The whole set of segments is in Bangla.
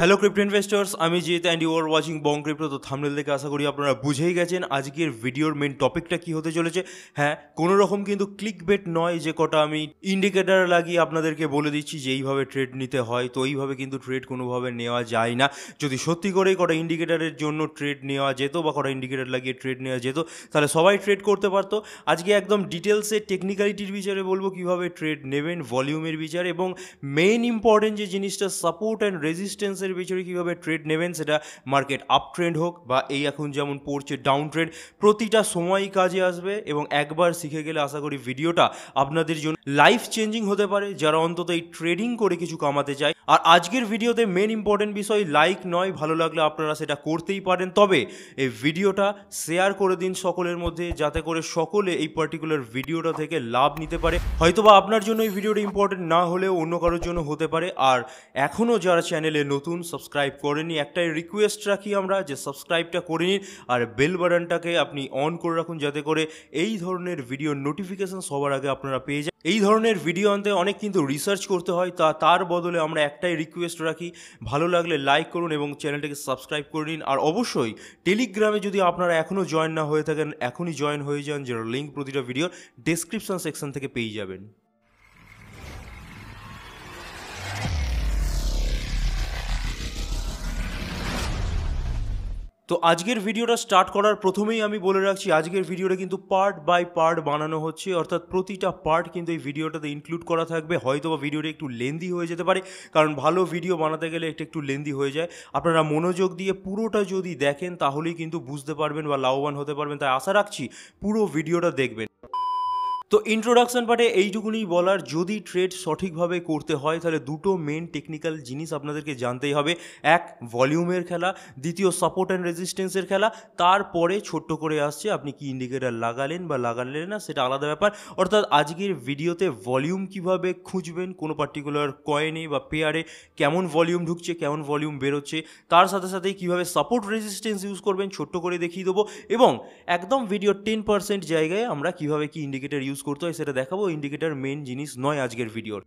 হ্যালো ক্রিপ্টো ইনভেস্টার্স, আমি Jeet and you are watching Bong crypto. তো থাম্বনেল দেখে আশা করি আপনারা বুঝেই গেছেন আজকের ভিডিওর মেন টপিকটা কী হতে চলেছে। হ্যাঁ, কোনো রকম কিন্তু ক্লিক বেট নয়, যে কটা আমি ইন্ডিকেটার লাগিয়ে আপনাদেরকে বলে দিচ্ছি যে এইভাবে ট্রেড নিতে হয়, তো এইভাবে কিন্তু ট্রেড কোনোভাবে নেওয়া যায় না। যদি সত্যি করেই কটা ইন্ডিকেটারের জন্য ট্রেড নেওয়া যেত বা কটা ইন্ডিকেটার লাগিয়ে ট্রেড নেওয়া যেত, তাহলে সবাই ট্রেড করতে পারতো। আজকে একদম ডিটেলসে টেকনিক্যালিটির বিচারে বলবো কীভাবে ট্রেড নেবেন, ভলিউমের বিচার, এবং মেইন ইম্পর্টেন্ট যে জিনিসটা সাপোর্ট অ্যান্ড রেজিস্ট্যান্সের বিচারে কীভাবে ট্রেড নেবেন, সেটা মার্কেট আপ ট্রেন্ড হোক বা এই এখন যেমন পড়ছে ডাউন ট্রেন্ড, প্রতিটা সময়ই কাজে আসবে। এবং একবার শিখে গেলে আশা করি ভিডিওটা আপনাদের জন্য লাইফ চেঞ্জিং হতে পারে, যারা অন্তত এই ট্রেডিং করে কিছু কামাতে চায়। আর আজকের ভিডিওতে মেন ইম্পর্টেন্ট বিষয় লাইক নয়, ভালো লাগলে আপনারা সেটা করতেই পারেন, তবে এই ভিডিওটা শেয়ার করে দিন সকলের মধ্যে, যাতে করে সকলে এই পার্টিকুলার ভিডিওটা থেকে লাভ নিতে পারে। হয়তোবা আপনার জন্য এই ভিডিওটা ইম্পর্টেন্ট না হলেও অন্য কারোর জন্য হতে পারে। আর এখনও যারা চ্যানেলে নতুন সাবস্ক্রাইব করেনি, একটাই রিকোয়েস্ট রাখি আমরা যে সাবস্ক্রাইবটা করে নিন আর বেল বাটনটাকে আপনি অন করে রাখুন, যাতে করে এই ধরনের ভিডিওর নোটিফিকেশন সবার আগে আপনারা পেয়ে যান। এই ধরনের ভিডিও আনতে অনেক কিন্তু রিসার্চ করতে হয়, তার বদলে আমরা একটাই রিকোয়েস্ট রাখি, ভালো লাগলে লাইক করুন এবং চ্যানেলটাকে সাবস্ক্রাইব করে নিন। আর অবশ্যই টেলিগ্রামে যদি আপনারা এখনও জয়েন না হয়ে থাকেন, এখনই জয়েন হয়ে যান, যার লিঙ্ক প্রতিটা ভিডিওর ডেসক্রিপশন সেকশন থেকে পেয়ে যাবেন। তো আজকের ভিডিওটা স্টার্ট করার প্রথমেই আমি বলে রাখছি, আজকের ভিডিওটা কিন্তু পার্ট বাই পার্ট বানানো হচ্ছে, অর্থাৎ প্রতিটা পার্ট কিন্তু এই ভিডিওটাতে ইনক্লুড করা থাকবে। হয়তো বা ভিডিওটা একটু লেন্দি হয়ে যেতে পারে, কারণ ভালো ভিডিও বানাতে গেলে একটু লেন্দি হয়ে যায়। আপনারা মনোযোগ দিয়ে পুরোটা যদি দেখেন তাহলেই কিন্তু বুঝতে পারবেন বা লাভবান হতে পারবেন, তাই আশা রাখছি পুরো ভিডিওটা দেখবেন। তো ইন্ট্রোডাকশন পার্টে এইটুকুনি বলার, যদি ট্রেড সঠিকভাবে করতে হয় তাহলে দুটো মেন টেকনিক্যাল জিনিস আপনাদেরকে জানতেই হবে। এক, ভলিউমের খেলা, দ্বিতীয় সাপোর্ট অ্যান্ড রেজিস্ট্যান্সের খেলা। তারপরে ছোট্ট করে আসছে আপনি কি ইন্ডিকেটার লাগালেন বা লাগালেন না, সেটা আলাদা ব্যাপার। অর্থাৎ আজকের ভিডিওতে ভলিউম কিভাবে খুঁজবেন, কোনো পার্টিকুলার কয়েনে বা পেয়ারে কেমন ভলিউম ঢুকছে, কেমন ভলিউম বেরোচ্ছে, তার সাথে সাথেই কীভাবে সাপোর্ট রেজিস্ট্যান্স ইউজ করবেন ছোট্ট করে দেখিয়ে দেবো। এবং একদম ভিডিওর 10% জায়গায় আমরা কীভাবে কি ইন্ডিকেটার ইউজ করতে হয় সেটা দেখাবো। ইন্ডিকেটার মেন জিনিস নয় আজকের ভিডিওর।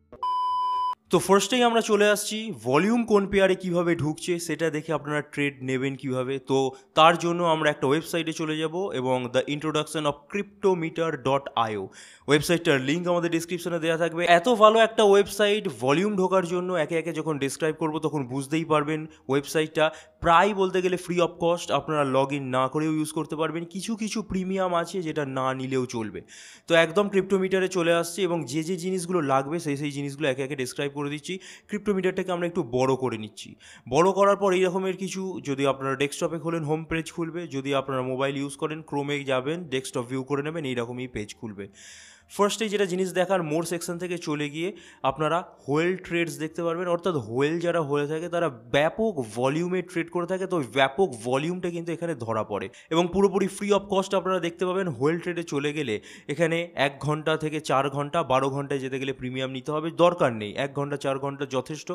তো ফার্স্টেই আমরা চলে আসছি ভলিউম কোন পেয়ারে কীভাবে ঢুকছে সেটা দেখে আপনারা ট্রেড নেবেন কীভাবে। তো তার জন্য আমরা একটা ওয়েবসাইটে চলে যাব এবং দ্য ইন্ট্রোডাকশন অফ cryptometer.io ওয়েবসাইটটার লিঙ্ক আমাদের ডিসক্রিপশনে দেওয়া থাকবে। এত ভালো একটা ওয়েবসাইট, ভলিউম ঢোকার জন্য একে একে যখন ডিসক্রাইব করবো তখন বুঝতেই পারবেন ওয়েবসাইটটা প্রায় বলতে গেলে ফ্রি অফ কস্ট, আপনারা লগ ইন না করেও ইউজ করতে পারবেন। কিছু কিছু প্রিমিয়াম আছে যেটা না নিলেও চলবে। তো একদম ক্রিপ্টোমিটারে চলে আসছে এবং যে যে জিনিসগুলো লাগবে সেই জিনিসগুলো একে একে ডিসক্রাইব করে দিচ্ছি। ক্রিপ্টোমিটারটাকে আমরা একটু বড় করে নিচ্ছি। বড় করার পর এই রকমের কিছু, যদি আপনারা ডেস্কটপে খোলেন হোম পেজ খুলবে, যদি আপনারা মোবাইল ইউজ করেন ক্রোমে যাবেন, ডেস্কটপ ভিউ করে নেবেন, এইরকমই পেজ খুলবে। ফার্স্টে যেটা জিনিস দেখার, মোর সেকশন থেকে চলে গিয়ে আপনারা হোয়েল ট্রেডস দেখতে পারবেন। অর্থাৎ হোয়েল যারা হয়ে থাকে তারা ব্যাপক ভলিউমে ট্রেড করে থাকে, তো ওই ব্যাপক ভলিউমটা কিন্তু এখানে ধরা পড়ে এবং পুরোপুরি ফ্রি অফ কস্ট আপনারা দেখতে পাবেন। হোয়েল ট্রেডে চলে গেলে এখানে 1 ঘন্টা থেকে 4 ঘন্টা, 12 ঘন্টায় যেতে গেলে প্রিমিয়াম নিতে হবে, দরকার নেই। 1 ঘন্টা 4 ঘন্টা যথেষ্ট।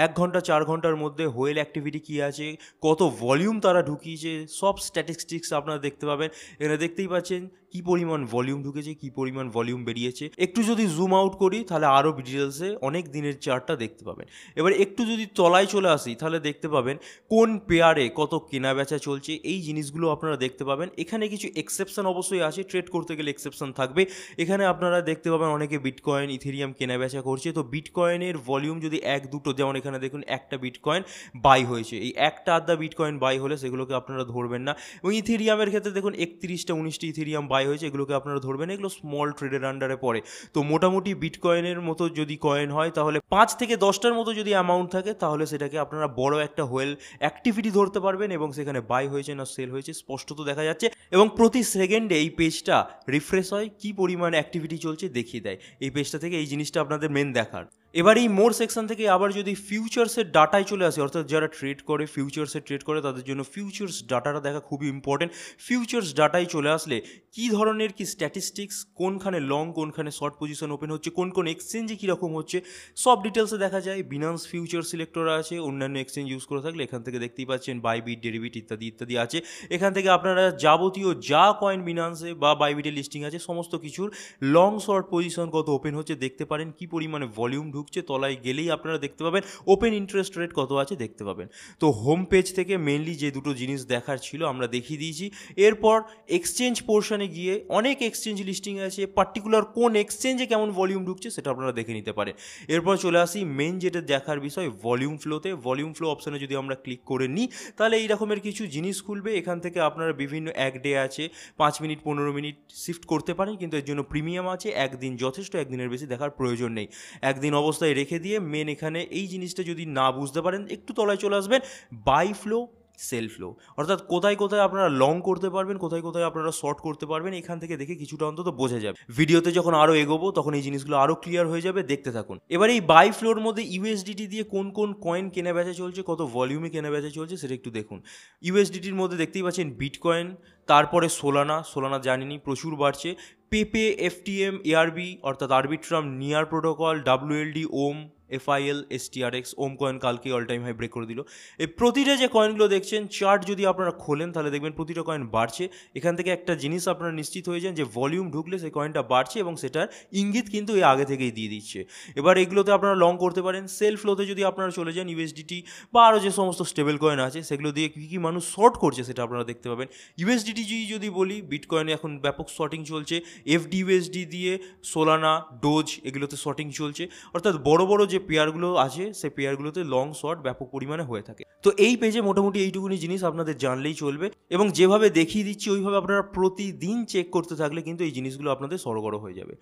1 ঘন্টা 4 ঘন্টার মধ্যে হোয়েল অ্যাক্টিভিটি কী আছে, কত ভলিউম তারা ঢুকিয়েছে, সব স্ট্যাটিস্টিক্স আপনারা দেখতে পাবেন। এখানে দেখতেই পাচ্ছেন কী পরিমাণ ভলিউম ঢুকেছে, কী পরিমাণ ভলিউম বেরিয়েছে। একটু যদি জুম আউট করি তাহলে আরও ডিটেলসে অনেক দিনের চার্টটা দেখতে পাবেন। এবার একটু যদি তলায় চলে আসি তাহলে দেখতে পাবেন কোন পেয়ারে কত কেনা বেচা চলছে, এই জিনিসগুলো আপনারা দেখতে পাবেন। এখানে কিছু এক্সেপশন অবশ্যই আছে, ট্রেড করতে গেলে এক্সেপশন থাকবে। এখানে আপনারা দেখতে পাবেন অনেকে বিটকয়েন, ইথেরিয়াম কেনা বেচা করছে। তো বিটকয়েনের ভলিউম যদি 1-2, যেমন এখানে দেখুন একটা বিটকয়েন বাই হয়েছে, এই একটা আধা বিটকয়েন বাই হলে সেগুলোকে আপনারা ধরবেন না। এবং ইথেরিয়ামের ক্ষেত্রে দেখুন 31টা 19টি ইথেরিয়াম বাই হয়েছে, এগুলোকে আপনারা ধরবেন, এগুলো স্মল ট্রেডের আন্ডারে পড়ে। তো মোটামুটি বিটকয়েনের মতো যদি কয়েন হয় তাহলে 5 থেকে 10টার মতো যদি অ্যামাউন্ট থাকে তাহলে সেটাকে আপনারা বড় একটা হোয়েল অ্যাক্টিভিটি ধরতে পারবেন এবং সেখানে বাই হয়েছে না সেল হয়েছে স্পষ্টত দেখা যাচ্ছে। এবং প্রতি সেকেন্ডে এই পেজটা রিফ্রেশ হয়, কী পরিমাণ অ্যাক্টিভিটি চলছে দেখিয়ে দেয়। এই পেজটা থেকে এই জিনিসটা আপনাদের মেন দেখার। এবার এই মোর সেকশন থেকে আবার যদি ফিউচার্সের ডাটায় চলে আসে, অর্থাৎ যারা ট্রেড করে ফিউচার্সে ট্রেড করে তাদের জন্য ফিউচার্স ডাটাটা দেখা খুবই ইম্পর্টেন্ট। ফিউচার্স ডাটায় চলে আসলে কী ধরনের কি স্ট্যাটিস্টিক্স, কোনখানে লং কোনখানে শর্ট পজিশন ওপেন হচ্ছে, কোন কোন এক্সচেঞ্জে কীরকম হচ্ছে, সব ডিটেলসে দেখা যায়। বিনান্স ফিউচার সিলেক্টর আছে, অন্যান্য এক্সচেঞ্জ ইউজ করে থাকলে এখান থেকে দেখতেই পাচ্ছেন বাইবিট, ডেরিবিট ইত্যাদি ইত্যাদি আছে। এখান থেকে আপনারা যাবতীয় যা কয়েন বিনান্সে বা বাইবিটে লিস্টিং আছে সমস্ত কিছুর লং শর্ট পজিশন কত ওপেন হচ্ছে দেখতে পারেন, কী পরিমাণে ভলিউম ঢুকছে, তলায় গেলেই আপনারা দেখতে পাবেন ওপেন ইন্টারেস্ট রেট কত আছে দেখতে পাবেন। তো হোম পেজ থেকে মেনলি যে দুটো জিনিস দেখার ছিল আমরা দেখিয়ে দিয়েছি। এরপর এক্সচেঞ্জ পোর্শনে গিয়ে অনেক এক্সচেঞ্জ লিস্টিং আছে, পার্টিকুলার কোন এক্সচেঞ্জে কেমন ভলিউম ঢুকছে সেটা আপনারা দেখে নিতে পারেন। এরপর চলে আসি মেন যেটা দেখার বিষয় ভলিউম ফ্লোতে। ভলিউম ফ্লো অপশানে যদি আমরা ক্লিক করে নিই তাহলে এই রকমের কিছু জিনিস খুলবে। এখান থেকে আপনারা বিভিন্ন এক ডে আছে, 5 মিনিট 15 মিনিট শিফট করতে পারেন, কিন্তু এর জন্য প্রিমিয়াম আছে। একদিন যথেষ্ট, একদিনের বেশি দেখার প্রয়োজন নেই। একদিন অবস্থায় রেখে দিয়ে মেন এখানে এই জিনিসটা যদি না বুঝতে পারেন একটু তলায় চলে আসবেন, বাই ফ্লো সেল ফ্লো, অর্থাৎ কোথায় কোথায় আপনারা লং করতে পারবেন, কোথায় কোথায় আপনারা শর্ট করতে পারবেন, এখান থেকে দেখে কিছুটা অন্তত বোঝা যাবে। ভিডিওতে যখন আরও এগোবো তখন এই জিনিসগুলো আরও ক্লিয়ার হয়ে যাবে, দেখতে থাকুন। এবার এই বাই ফ্লোর মধ্যে ইউএসডিটি দিয়ে কোন কোন কয়েন কেনা বেচা চলছে, কত ভলিউমে কেনা বেচা চলছে সেটা একটু দেখুন। ইউএসডিটির মধ্যে দেখতেই পাচ্ছেন বিটকয়েন, তারপরে সোলানা জানিনি প্রচুর বাড়ছে, পেপে, এফটিএম, এআরবি অর্থাৎ আরবিট্রাম, নিয়ার প্রোটোকল, ডাব্লিউএলডি, ওম, এফআইএল, এসটিআরএক্স, ওম কয়েন কালকে অল টাইম হাই ব্রেক করে দিল। এই প্রতিটা যে কয়েনগুলো দেখছেন চার্ট যদি আপনারা খোলেন তাহলে দেখবেন প্রতিটা কয়েন বাড়ছে। এখান থেকে একটা জিনিস আপনারা নিশ্চিত হয়ে যান যে ভলিউম ঢুকলে সেই কয়েনটা বাড়ছে এবং সেটার ইঙ্গিত কিন্তু এই আগে থেকেই দিয়ে দিচ্ছে। এবার এগুলোতে আপনারা লং করতে পারেন। সেল ফ্লোতে যদি আপনারা চলে যান ইউএসডিটি বা আরও যে সমস্ত স্টেবল কয়েন আছে সেগুলো দিয়ে কী কী মানুষ শর্ট করছে সেটা আপনারা দেখতে পাবেন। ইউএসডিটি যদি বলি, বিটকয়েনে এখন ব্যাপক শর্টিং চলছে, এফডিউএসডি দিয়ে সোলানা, ডোজ এগুলোতে শর্টিং চলছে, অর্থাৎ বড় বড় যে পেয়ারগুলো আছে সেই পেয়ারগুলোতে লং শর্ট ব্যাপক পরিমাণে হয়ে থাকে। তো এই পেজে মোটামুটি এইটুকুনি জিনিস আপনাদের জানলেই চলবে এবং যেভাবে দেখিয়ে দিচ্ছি ওইভাবে আপনারা প্রতিদিন চেক করতে থাকলে কিন্তু এই জিনিসগুলো আপনাদের সরগর হয়ে যাবে।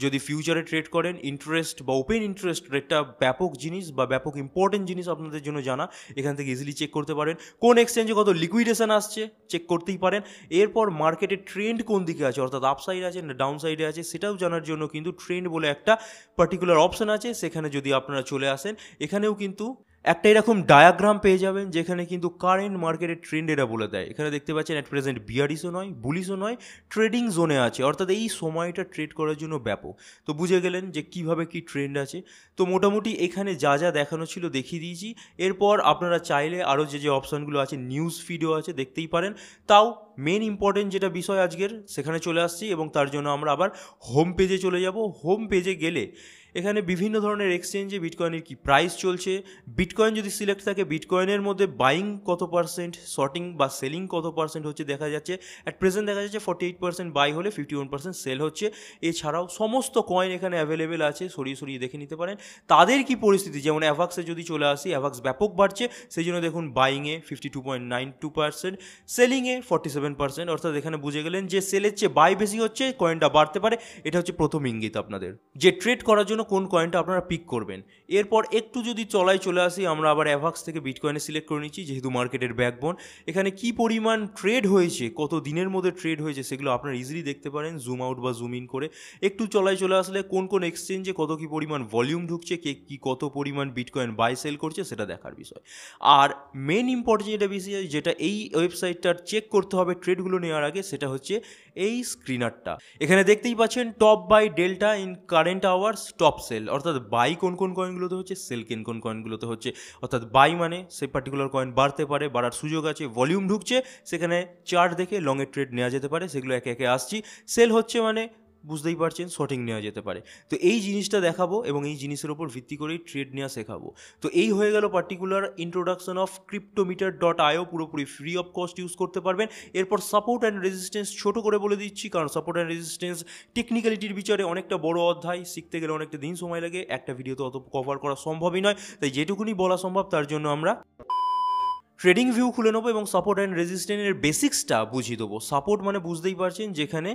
যদি ফিউচারে ট্রেড করেন, ইন্টারেস্ট বা ওপেন ইন্টারেস্ট রেটটা ব্যাপক জিনিস বা ব্যাপক ইম্পর্টেন্ট জিনিস আপনাদের জন্য জানা, এখান থেকে ইজিলি চেক করতে পারেন। কোন এক্সচেঞ্জে কত লিকুইডেশন আসছে চেক করতেই পারেন। এরপর মার্কেটের ট্রেন্ড কোন দিকে আছে, অর্থাৎ আপসাইড আছে না ডাউন সাইডে আছে সেটাও জানার জন্য কিন্তু ট্রেন্ড বলে একটা পার্টিকুলার অপশন আছে, সেখানে যদি আপনারা চলে আসেন এখানেও কিন্তু একটা এরকম ডায়াগ্রাম পেয়ে যাবেন যেখানে কিন্তু কারেন্ট মার্কেটের ট্রেন্ড এটা বলে দেয়। এখানে দেখতে পাচ্ছেন অ্যাট প্রেজেন্ট বিয়ারিশও নয়, বুলিশও নয়, ট্রেডিং জোনে আছে, অর্থাৎ এই সময়টা ট্রেড করার জন্য ব্যাপক। তো বুঝে গেলেন যে কিভাবে কি ট্রেন্ড আছে। তো মোটামুটি এখানে যা যা দেখানো ছিল দেখিয়ে দিয়েছি। এরপর আপনারা চাইলে আরও যে অপশানগুলো আছে, নিউজ ফিডও আছে, দেখতেই পারেন। তাও মেন ইম্পর্টেন্ট যেটা বিষয় আজকের সেখানে চলে আসছি এবং তার জন্য আমরা আবার হোম পেজে চলে যাব। হোম পেজে গেলে এখানে বিভিন্ন ধরনের এক্সচেঞ্জে বিটকয়েনের কি প্রাইস চলছে, বিটকয়েন যদি সিলেক্ট থাকে বিটকয়েনের মধ্যে বাইং কত পার্সেন্ট, শর্টিং বা সেলিং কত পার্সেন্ট হচ্ছে দেখা যাচ্ছে। অ্যাট প্রেজেন্ট দেখা যাচ্ছে 48% বাই হলে 51% সেল হচ্ছে। এছাড়াও সমস্ত কয়েন এখানে অ্যাভেলেবেল আছে, সরিয়ে সরিয়ে দেখে নিতে পারেন তাদের কি পরিস্থিতি। যেমন অ্যাভাক্সে যদি চলে আসি, অ্যাভাক্স ব্যাপক বাড়ছে, সেই জন্য দেখুন বাইংয়ে 52.92%, সেলিংয়ে 47%, অর্থাৎ এখানে বুঝে গেলেন যে সেলের চেয়ে বাই বেশি হচ্ছে, কয়েনটা বাড়তে পারে। এটা হচ্ছে প্রথম ইঙ্গিত আপনাদের যে ট্রেড করার জন্য কোন কয়েনটা আপনারা পিক করবেন। এরপর একটু যদি চলে আসি, আমরা আবার অ্যাভাক্স থেকে বিটকয়েনে সিলেক্ট করে নিচ্ছি যেহেতু মার্কেটের ব্যাকবোন। এখানে কি পরিমাণ ট্রেড হয়েছে, কত দিনের মধ্যে ট্রেড হয়েছে সেগুলো আপনারা ইজিলি দেখতে পারেন জুম আউট বা জুম ইন করে। একটু চলে আসলে কোন কোন এক্সচেঞ্জে কত কি পরিমাণ ভলিউম ঢুকছে, কে কি কত পরিমাণ বিটকয়েন বাই সেল করছে সেটা দেখার বিষয়। আর মেন ইম্পর্টেন্ট যেটা বিষয়, যেটা এই ওয়েবসাইটটার চেক করতে হবে ট্রেডগুলো নেওয়ার আগে, সেটা হচ্ছে এই স্ক্রিনারটা। এখানে দেখতেই পাচ্ছেন top buy delta in current hours, top sell, অর্থাৎ বাই কোন কোন কয়েনগুলোতে হচ্ছে, সেল কোন কয়েনগুলোতে হচ্ছে। অর্থাৎ বাই মানে সেই পার্টিকুলার কয়েন বাড়তে পারে, বাড়ার সুযোগ আছে, ভলিউম ঢুকছে, সেখানে চার্ট দেখে লংয়ের ট্রেড নেওয়া যেতে পারে, সেগুলো একে একে আসছি। সেল হচ্ছে মানে বুঝতেই পারছেন শর্টিং নেওয়া যেতে পারে। তো এই জিনিসটা দেখাবো এবং এই জিনিসের ওপর ভিত্তি করেই ট্রেড নেওয়া শেখাবো। তো এই হয়ে গেল পার্টিকুলার ইন্ট্রোডাকশন অফ cryptometer.io, পুরোপুরি ফ্রি অফ কস্ট ইউজ করতে পারবেন। এরপর সাপোর্ট অ্যান্ড রেজিস্ট্যান্স ছোটো করে বলে দিচ্ছি, কারণ সাপোর্ট অ্যান্ড রেজিস্ট্যান্স টেকনিক্যালিটির বিচারে অনেকটা বড় অধ্যায়, শিখতে গেলে অনেকটা দিন সময় লাগে, একটা ভিডিওতে অত কভার করা সম্ভবই নয়। তাই যেটুকুনি বলা সম্ভব তার জন্য আমরা ট্রেডিং ভিউ খুলে নেবো এবং সাপোর্ট অ্যান্ড রেজিস্ট্যান্সের বেসিক্সটা বুঝিয়ে দেবো। সাপোর্ট মানে বুঝতেই পারছেন যেখানে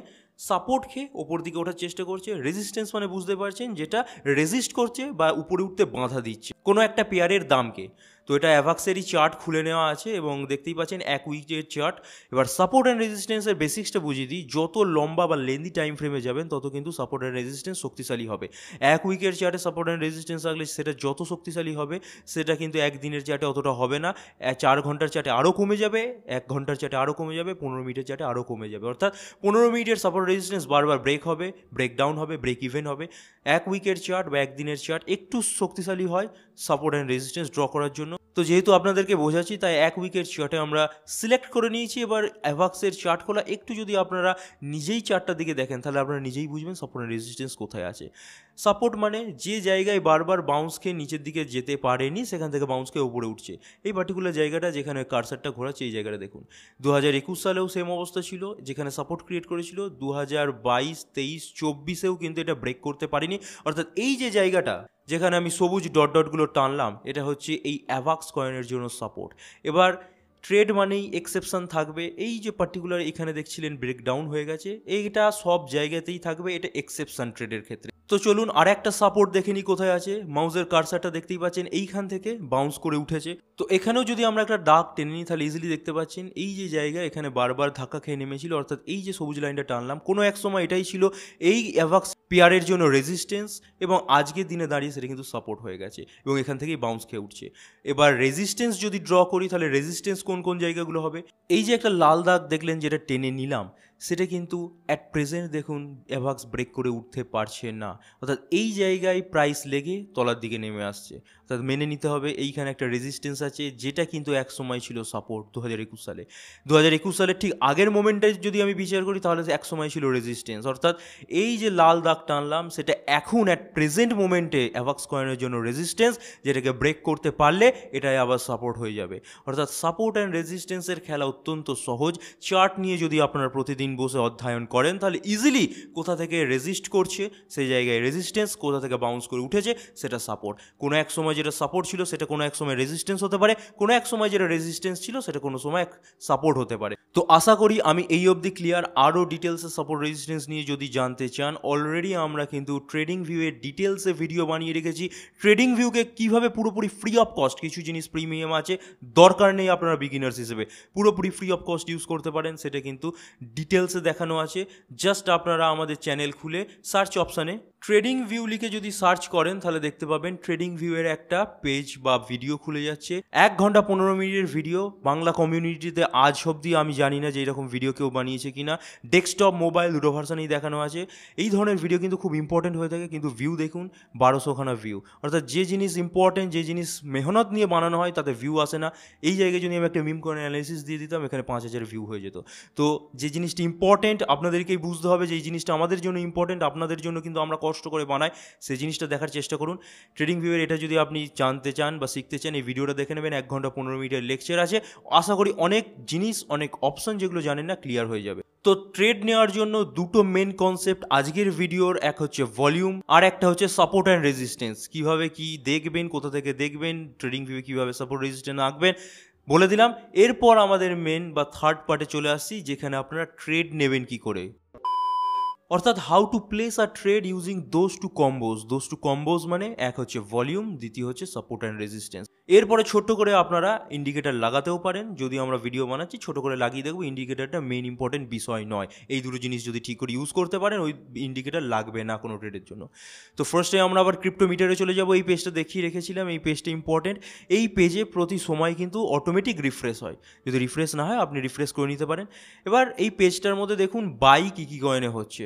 সাপোর্ট খেয়ে ওপর দিকে ওঠার চেষ্টা করছে, রেজিস্ট্যান্স মানে বুঝতে পারছেন যেটা রেজিস্ট করছে বা উপরে উঠতে বাধা দিচ্ছে কোনো একটা পেয়ারের দামকে। তো এটা অ্যাভাক্সেরই চার্ট খুলে নেওয়া আছে এবং দেখতেই পাচ্ছেন এক উইকের চার্ট। এবার সাপোর্ট অ্যান্ড রেজিস্ট্যান্সের বেসিক্সটা বুঝিয়ে দিই। যত লম্বা বা লেন্দি টাইম ফ্রেমে যাবেন তত কিন্তু সাপোর্ট অ্যান্ড রেজিস্ট্যান্স শক্তিশালী হবে। এক উইকের চার্টে সাপোর্ট অ্যান্ড রেজিস্ট্যান্স থাকলে সেটা যত শক্তিশালী হবে সেটা কিন্তু একদিনের চার্টে অতটা হবে না। 4 ঘন্টার চার্টে আরও কমে যাবে, 1 ঘন্টার চার্টে আরও কমে যাবে, 15 মিনিটের চার্টে আরও কমে যাবে। অর্থাৎ 15 মিনিটের সাপোর্ট রেজিস্ট্যান্স বারবার ব্রেক হবে, ব্রেক ডাউন হবে, ব্রেক ইভেন হবে। এক উইকের চার্ট বা একদিনের চার্ট একটু শক্তিশালী হয় সাপোর্ট অ্যান্ড রেজিস্ট্যান্স ড্র করার জন্য। তো যেহেতু আপনাদেরকে বোঝাচ্ছি তাই এক উইকের চার্টে আমরা সিলেক্ট করে নিয়েছি। এবার অ্যাভাক্সের চার্ট খোলা, একটু যদি আপনারা নিজেই চার্টটার দিকে দেখেন তাহলে আপনারা নিজেই বুঝবেন সাপোর্ট অ্যান্ড রেজিস্ট্যান্স কোথায় আছে। সাপোর্ট মানে যে জায়গায় বারবার বাউন্স খেয়ে নিচের দিকে যেতে পারেনি সেখান থেকে বাউন্স খেয়ে উপরে উঠছে। এই পার্টিকুলার জায়গাটা যেখানে কারসারটা ঘোরাচ্ছে এই জায়গাটা দেখুন। 2021 সালেও সেম অবস্থা ছিল, যেখানে সাপোর্ট ক্রিয়েট করেছিল। 2022, 23, 24-এও কিন্তু এটা ব্রেক করতে পারেনি। অর্থাৎ এই যে জায়গাটা যেখানে আমি সবুজ ডট ডটগুলো টানলাম, এটা হচ্ছে এই অ্যাভাক্স কয়েনের জন্য সাপোর্ট। এবার ট্রেড মানেই এক্সেপশন থাকবে। এই যে পার্টিকুলার এখানে দেখছিলেন ব্রেকডাউন হয়ে গেছে, এইটা সব জায়গাতেই থাকবে, এটা এক্সেপশন ট্রেডের ক্ষেত্রে। তো চলুন আর একটা সাপোর্ট দেখে নিই কোথায় আছে। মাউসের কারসারটা দেখতেই পাচ্ছেন, এইখান থেকে বাউন্স করে উঠেছে। তো এখানেও যদি আমরা একটা দাগ টেনে নিই তাহলে ইজিলি দেখতে পাচ্ছেন এই যে জায়গা এখানে বারবার ধাক্কা খেয়ে নেমেছিল। অর্থাৎ এই যে সবুজ লাইনটা টানলাম, কোনো এক সময় এটাই ছিল এই অ্যাভাক্স পেয়ারের জন্য রেজিস্ট্যান্স, এবং আজকের দিনে দাঁড়িয়ে সেটা কিন্তু সাপোর্ট হয়ে গেছে এবং এখান থেকেই বাউন্স খেয়ে উঠছে। এবার রেজিস্ট্যান্স যদি ড্র করি তাহলে রেজিস্ট্যান্স কোন কোন জায়গাগুলো হবে? এই যে একটা লাল দাগ দেখলেন যেটা টেনে নিলাম, সেটা কিন্তু অ্যাট প্রেজেন্ট দেখুন অ্যাভাক্স ব্রেক করে উঠতে পারছে না। অর্থাৎ এই জায়গায় প্রাইস লেগে তলার দিকে নেমে আসছে। অর্থাৎ মেনে নিতে হবে এইখানে একটা রেজিস্ট্যান্স আছে, যেটা কিন্তু এক সময় ছিল সাপোর্ট 2021 সালে। 2021 সালের ঠিক আগের মোমেন্টে যদি আমি বিচার করি তাহলে এক সময় ছিল রেজিস্ট্যান্স। অর্থাৎ এই যে লাল দাগ টানলাম সেটা এখন অ্যাট প্রেজেন্ট মোমেন্টে অ্যাভাক্স কয়েনের জন্য রেজিস্ট্যান্স, যেটাকে ব্রেক করতে পারলে এটাই আবার সাপোর্ট হয়ে যাবে। অর্থাৎ সাপোর্ট অ্যান্ড রেজিস্ট্যান্সের খেলা অত্যন্ত সহজ। চার্ট নিয়ে যদি আপনারা প্রতিদিন বসে অধ্যয়ন করেন তাহলে ইজিলি কোথা থেকে রেজিস্ট করছে সেই জায়গায় রেজিস্ট্যান্স, কোথা থেকে বাউন্স করে উঠেছে সেটা সাপোর্ট। কোনো এক সময় যেটা সাপোর্ট ছিল সেটা কোনো এক সময় রেজিস্ট্যান্স হতে পারে, কোনো এক সময় যেটা রেজিস্ট্যান্স ছিল সেটা কোনো সময় সাপোর্ট হতে পারে। তো আশা করি আমি এই অবধি ক্লিয়ার। আরও ডিটেলসে সাপোর্ট রেজিস্ট্যান্স নিয়ে যদি জানতে চান, অলরেডি আমরা কিন্তু ট্রেডিং ভিউয়ের ডিটেলসে ভিডিও বানিয়ে রেখেছি। ট্রেডিং ভিউকে কীভাবে পুরোপুরি ফ্রি অফ কস্ট, কিছু জিনিস প্রিমিয়াম আছে, দরকার নেই আপনারা বিগিনার্স হিসেবে পুরোপুরি ফ্রি অফ কস্ট ইউজ করতে পারেন, সেটা কিন্তু ডিটেলসে দেখানো আছে। জাস্ট আপনারা আমাদের চ্যানেল খুলে সার্চ অপশানে ট্রেডিং ভিউ লিখে যদি সার্চ করেন তাহলে দেখতে পাবেন ট্রেডিং ভিউয়ের একটা পেজ বা ভিডিও খুলে যাচ্ছে। 1 ঘন্টা 15 মিনিটের ভিডিও। বাংলা কমিউনিটিতে আজ অবধি আমি জানি না যে এরকম ভিডিও কেউ বানিয়েছে কিনা। ডেস্কটপ, মোবাইল দুটো ভার্সানেই দেখানো আছে। এই ধরনের ভিডিও কিন্তু খুব ইম্পর্টেন্ট হয়ে থাকে, কিন্তু ভিউ দেখুন 1200খানা ভিউ। অর্থাৎ যে জিনিস ইম্পর্টেন্ট, যে জিনিস মেহনত নিয়ে বানানো হয় তাতে ভিউ আসে না। এই জায়গায় যদি আমি একটা মিম করে অ্যানালিসিস দিয়ে দিতাম, এখানে 5000 ভিউ হয়ে যেত। তো যে জিনিসটি ইম্পর্টেন্ট আপনাদেরকেই বুঝতে হবে, যে এই জিনিসটা আমাদের জন্য ইম্পর্টেন্ট, আপনাদের জন্য কিন্তু আমরা কষ্ট করে বানাই, সেই জিনিসটা দেখার চেষ্টা করুন। ট্রেডিং ভিউয়ের এটা যদি আপনি জানতে চান বা শিখতে চান, এই ভিডিওটা দেখে নেবেন। 1 ঘন্টা 15 মিনিটের লেকচার আছে। আশা করি অনেক জিনিস, অনেক অপশন যেগুলো জানেন না ক্লিয়ার হয়ে যাবে। তো ট্রেড নেওয়ার জন্য দুটো মেন কনসেপ্ট আজকের ভিডিওর, এক হচ্ছে ভলিউম আর একটা হচ্ছে সাপোর্ট অ্যান্ড রেজিস্ট্যান্স। কীভাবে কি দেখবেন, কোথা থেকে দেখবেন, ট্রেডিং ভিউ কীভাবে সাপোর্ট রেজিস্ট্যান্স আঁকবেন বলে দিলাম। এরপর আমাদের মেন বা থার্ড পার্টে চলে আসছি, যেখানে আপনারা ট্রেড নেবেন কি করে, অর্থাৎ how to place a trade using those two combos. মানে এক হচ্ছে ভলিউম, দ্বিতীয় হচ্ছে সাপোর্ট অ্যান্ড রেজিস্ট্যান্স। এরপরে ছোট্ট করে আপনারা ইন্ডিকেটার লাগাতেও পারেন। যদি আমরা ভিডিও বানাচ্ছি ছোটো করে লাগিয়ে দেখবো, ইন্ডিকেটারটা মেন ইম্পর্টেন্ট বিষয় নয়। এই দুটো জিনিস যদি ঠিক করে ইউজ করতে পারেন, ওই ইন্ডিকেটার লাগবে না কোনো ট্রেডের জন্য। তো ফার্স্টে আমরা আবার ক্রিপ্টোমিটারে চলে যাবো। এই পেজটা দেখিয়ে রেখেছিলাম, এই পেজটা ইম্পর্টেন্ট। এই পেজে প্রতি সময় কিন্তু অটোমেটিক রিফ্রেশ হয়। যদি রিফ্রেশ না হয় আপনি রিফ্রেশ করে নিতে পারেন। এবার এই পেজটার মধ্যে দেখুন বাই কী কী কয়েনে হচ্ছে,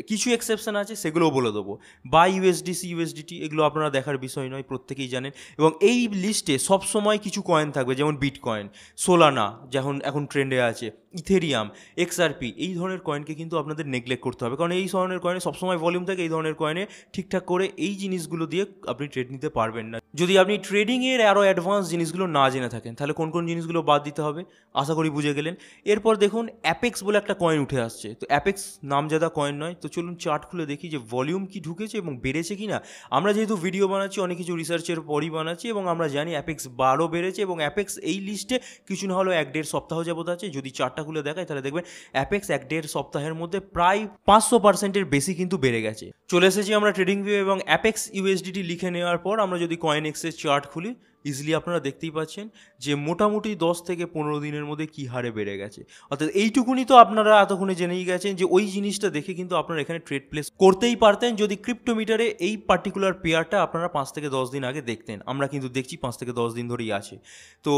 কিছু এক্সেপশন আছে সেগুলোও বলে দেবো। বাই ইউএসডিসি, ইউএসডিটি এগুলো আপনারা দেখার বিষয় নয়, প্রত্যেকেই জানেন। এবং এই লিস্টে সবসময় কিছু কয়েন থাকবে, যেমন বিটকয়েন, সোলানা যেমন এখন ট্রেন্ডে আছে, ইথেরিয়াম, এক্সআরপি। এই ধরনের কয়েনকে কিন্তু আপনাদের নেগলেক্ট করতে হবে, কারণ এই ধরনের কয়েনে সবসময় ভলিউম থাকে। এই ধরনের কয়েনে ঠিকঠাক করে এই জিনিসগুলো দিয়ে আপনি ট্রেড নিতে পারবেন না যদি আপনি ট্রেডিংয়ের আরও অ্যাডভান্স জিনিসগুলো না জেনে থাকেন। তাহলে কোন কোন জিনিসগুলো বাদ দিতে হবে আশা করি বুঝে গেলেন। এরপর দেখুন অ্যাপেক্স বলে একটা কয়েন উঠে আসছে। তো অ্যাপেক্স নামজাদা কয়েন নয়। তো চলুন চার্ট খুলে দেখি যে ভলিউম কি ঢুকেছে এবং বেড়েছে কি না। আমরা যেহেতু ভিডিও বানাচ্ছি, অনেক কিছু রিসার্চের পরই বানাচ্ছি, এবং আমরা জানি অ্যাপেক্স 12 বেড়েছে, এবং অ্যাপেক্স এই লিস্টে কিছু না হলেও 1-1.5 সপ্তাহ যাবত আছে। যদি চার্টটা খুলে দেখায় তাহলে দেখবেন অ্যাপেক্স 1-1.5 সপ্তাহের মধ্যে প্রায় 500%-এর বেশি কিন্তু বেড়ে গেছে। চলে এসেছি আমরা ট্রেডিং ভিউ এবং অ্যাপেক্স ইউএসডিটি লিখে নেওয়ার পর আমরা যদি কয়েন এক্সের চার্ট খুলি, ইজিলি আপনারা দেখতেই পাচ্ছেন যে মোটামুটি 10 থেকে 15 দিনের মধ্যে কী হারে বেড়ে গেছে। অর্থাৎ এইটুকুনি তো আপনারা এতক্ষণে জেনেই গেছেন যে ওই জিনিসটা দেখে কিন্তু আপনারা এখানে ট্রেড প্লেস করতেই পারতেন যদি ক্রিপ্টোমিটারে এই পার্টিকুলার পেয়ারটা আপনারা 5 থেকে 10 দিন আগে দেখতেন। আমরা কিন্তু দেখছি 5 থেকে 10 দিন ধরেই আছে। তো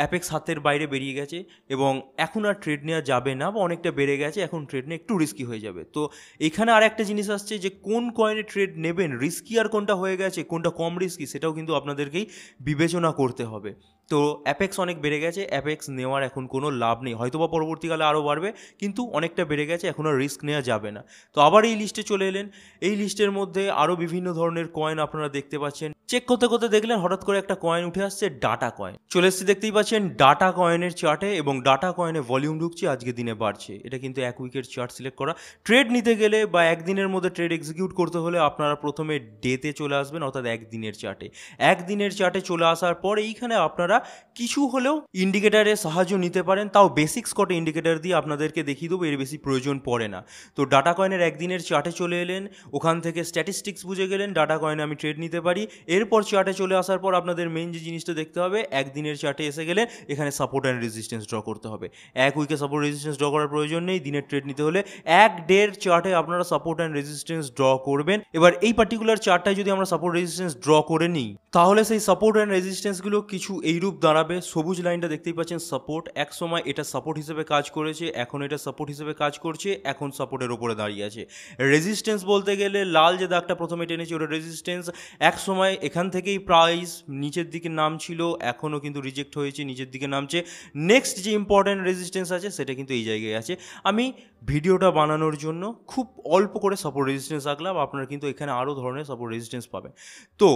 অ্যাপেক্স হাতের বাইরে বেরিয়ে গেছে এবং এখন আর ট্রেড নেওয়া যাবে না, বা অনেকটা বেড়ে গেছে, এখন ট্রেড নেওয়া একটু রিস্কি হয়ে যাবে। তো এখানে আর একটা জিনিস আসছে যে কোন কয়েনে ট্রেড নেবেন, রিস্কি আর কোনটা হয়ে গেছে, কোনটা কম রিস্কি, সেটাও কিন্তু আপনাদেরকেই বিবেচনা করতে হবে। তো অ্যাপেক্স অনেক বেড়ে গেছে, অ্যাপেক্স নেওয়ার এখন কোনো লাভ নেই, হয়তোবা পরবর্তীকালে আরও বাড়বে, কিন্তু অনেকটা বেড়ে গেছে, এখন আর রিস্ক নেওয়া যাবে না। তো আবার এই লিস্টে চলে এলেন, এই লিস্টের মধ্যে আরও বিভিন্ন ধরনের কয়েন আপনারা দেখতে পাচ্ছেন। চেক করতে করতে দেখলেন হঠাৎ করে একটা কয়েন উঠে আসছে, ডাটা কয়েন চলে এসছে, দেখতেই পাচ্ছেন ডাটা কয়েনের চার্টে, এবং ডাটা কয়েনে ভলিউম ঢুকছে, আজকে দিনে বাড়ছে। এটা কিন্তু এক উইকের চার্ট সিলেক্ট করা। ট্রেড নিতে গেলে বা একদিনের মধ্যে ট্রেড এক্সিকিউট করতে হলে আপনারা প্রথমে ডেতে চলে আসবেন, অর্থাৎ একদিনের চার্টে। একদিনের চার্টে চলে আসার পর এইখানে আপনারা কিছু হলেও ইন্ডিকেটারের সাহায্য নিতে পারেন, তাও বেসিক্স কটা ইন্ডিকেটার দিয়ে আপনাদেরকে দেখিয়ে দেবো, এর বেশি প্রয়োজন পড়ে না। তো ডাটা কয়েনের একদিনের চার্টে চলে এলেন, ওখান থেকে স্ট্যাটিস্টিক্স বুঝে গেলেন ডাটা কয়েনে আমি ট্রেড নিতে পারি। এরপর চার্টে চলে আসার পর আপনাদের মেইন যে জিনিসটা দেখতে হবে, একদিনের চার্টে এসে গেলে এখানে সাপোর্ট অ্যান্ড রেজিস্ট্যান্স ড্র করতে হবে। এক উইকে সাপোর্ট রেজিস্ট্যান্স ড্র করার প্রয়োজন নেই, দিনের ট্রেড নিতে হলে এক ডের চার্টে আপনারা সাপোর্ট অ্যান্ড রেজিস্ট্যান্স ড্র করবেন। এবার এই পার্টিকুলার চার্টটায় যদি আমরা সাপোর্ট রেজিস্ট্যান্স ড্র করে নিই, তাহলে সেই সাপোর্ট অ্যান্ড রেজিস্ট্যান্সগুলো কিছু এইরূপ দাঁড়াবে। সবুজ লাইনটা দেখতেই পাচ্ছেন সাপোর্ট, এক সময় এটা সাপোর্ট হিসেবে কাজ করেছে, এখন এটা সাপোর্ট হিসেবে কাজ করছে, এখন সাপোর্টের ওপরে দাঁড়িয়ে আছে। রেজিস্ট্যান্স বলতে গেলে লাল যে দাগটা প্রথমে টেনেছে ওটা রেজিস্ট্যান্স, এক সময় এখান থেকেই প্রাইস নিচের দিকে নামছিল, এখনও কিন্তু রিজেক্ট হয়েছে, নিচের দিকে নামছে। নেক্সট যে ইম্পর্ট্যান্ট রেজিস্ট্যান্স আছে সেটা কিন্তু এই জায়গায় আছে। আমি ভিডিওটা বানানোর জন্য খুব অল্প করে সাপোর্ট রেজিস্ট্যান্স রাখলাম, আপনারা কিন্তু এখানে আরও ধরনের সাপোর্ট রেজিস্ট্যান্স পাবেন। তো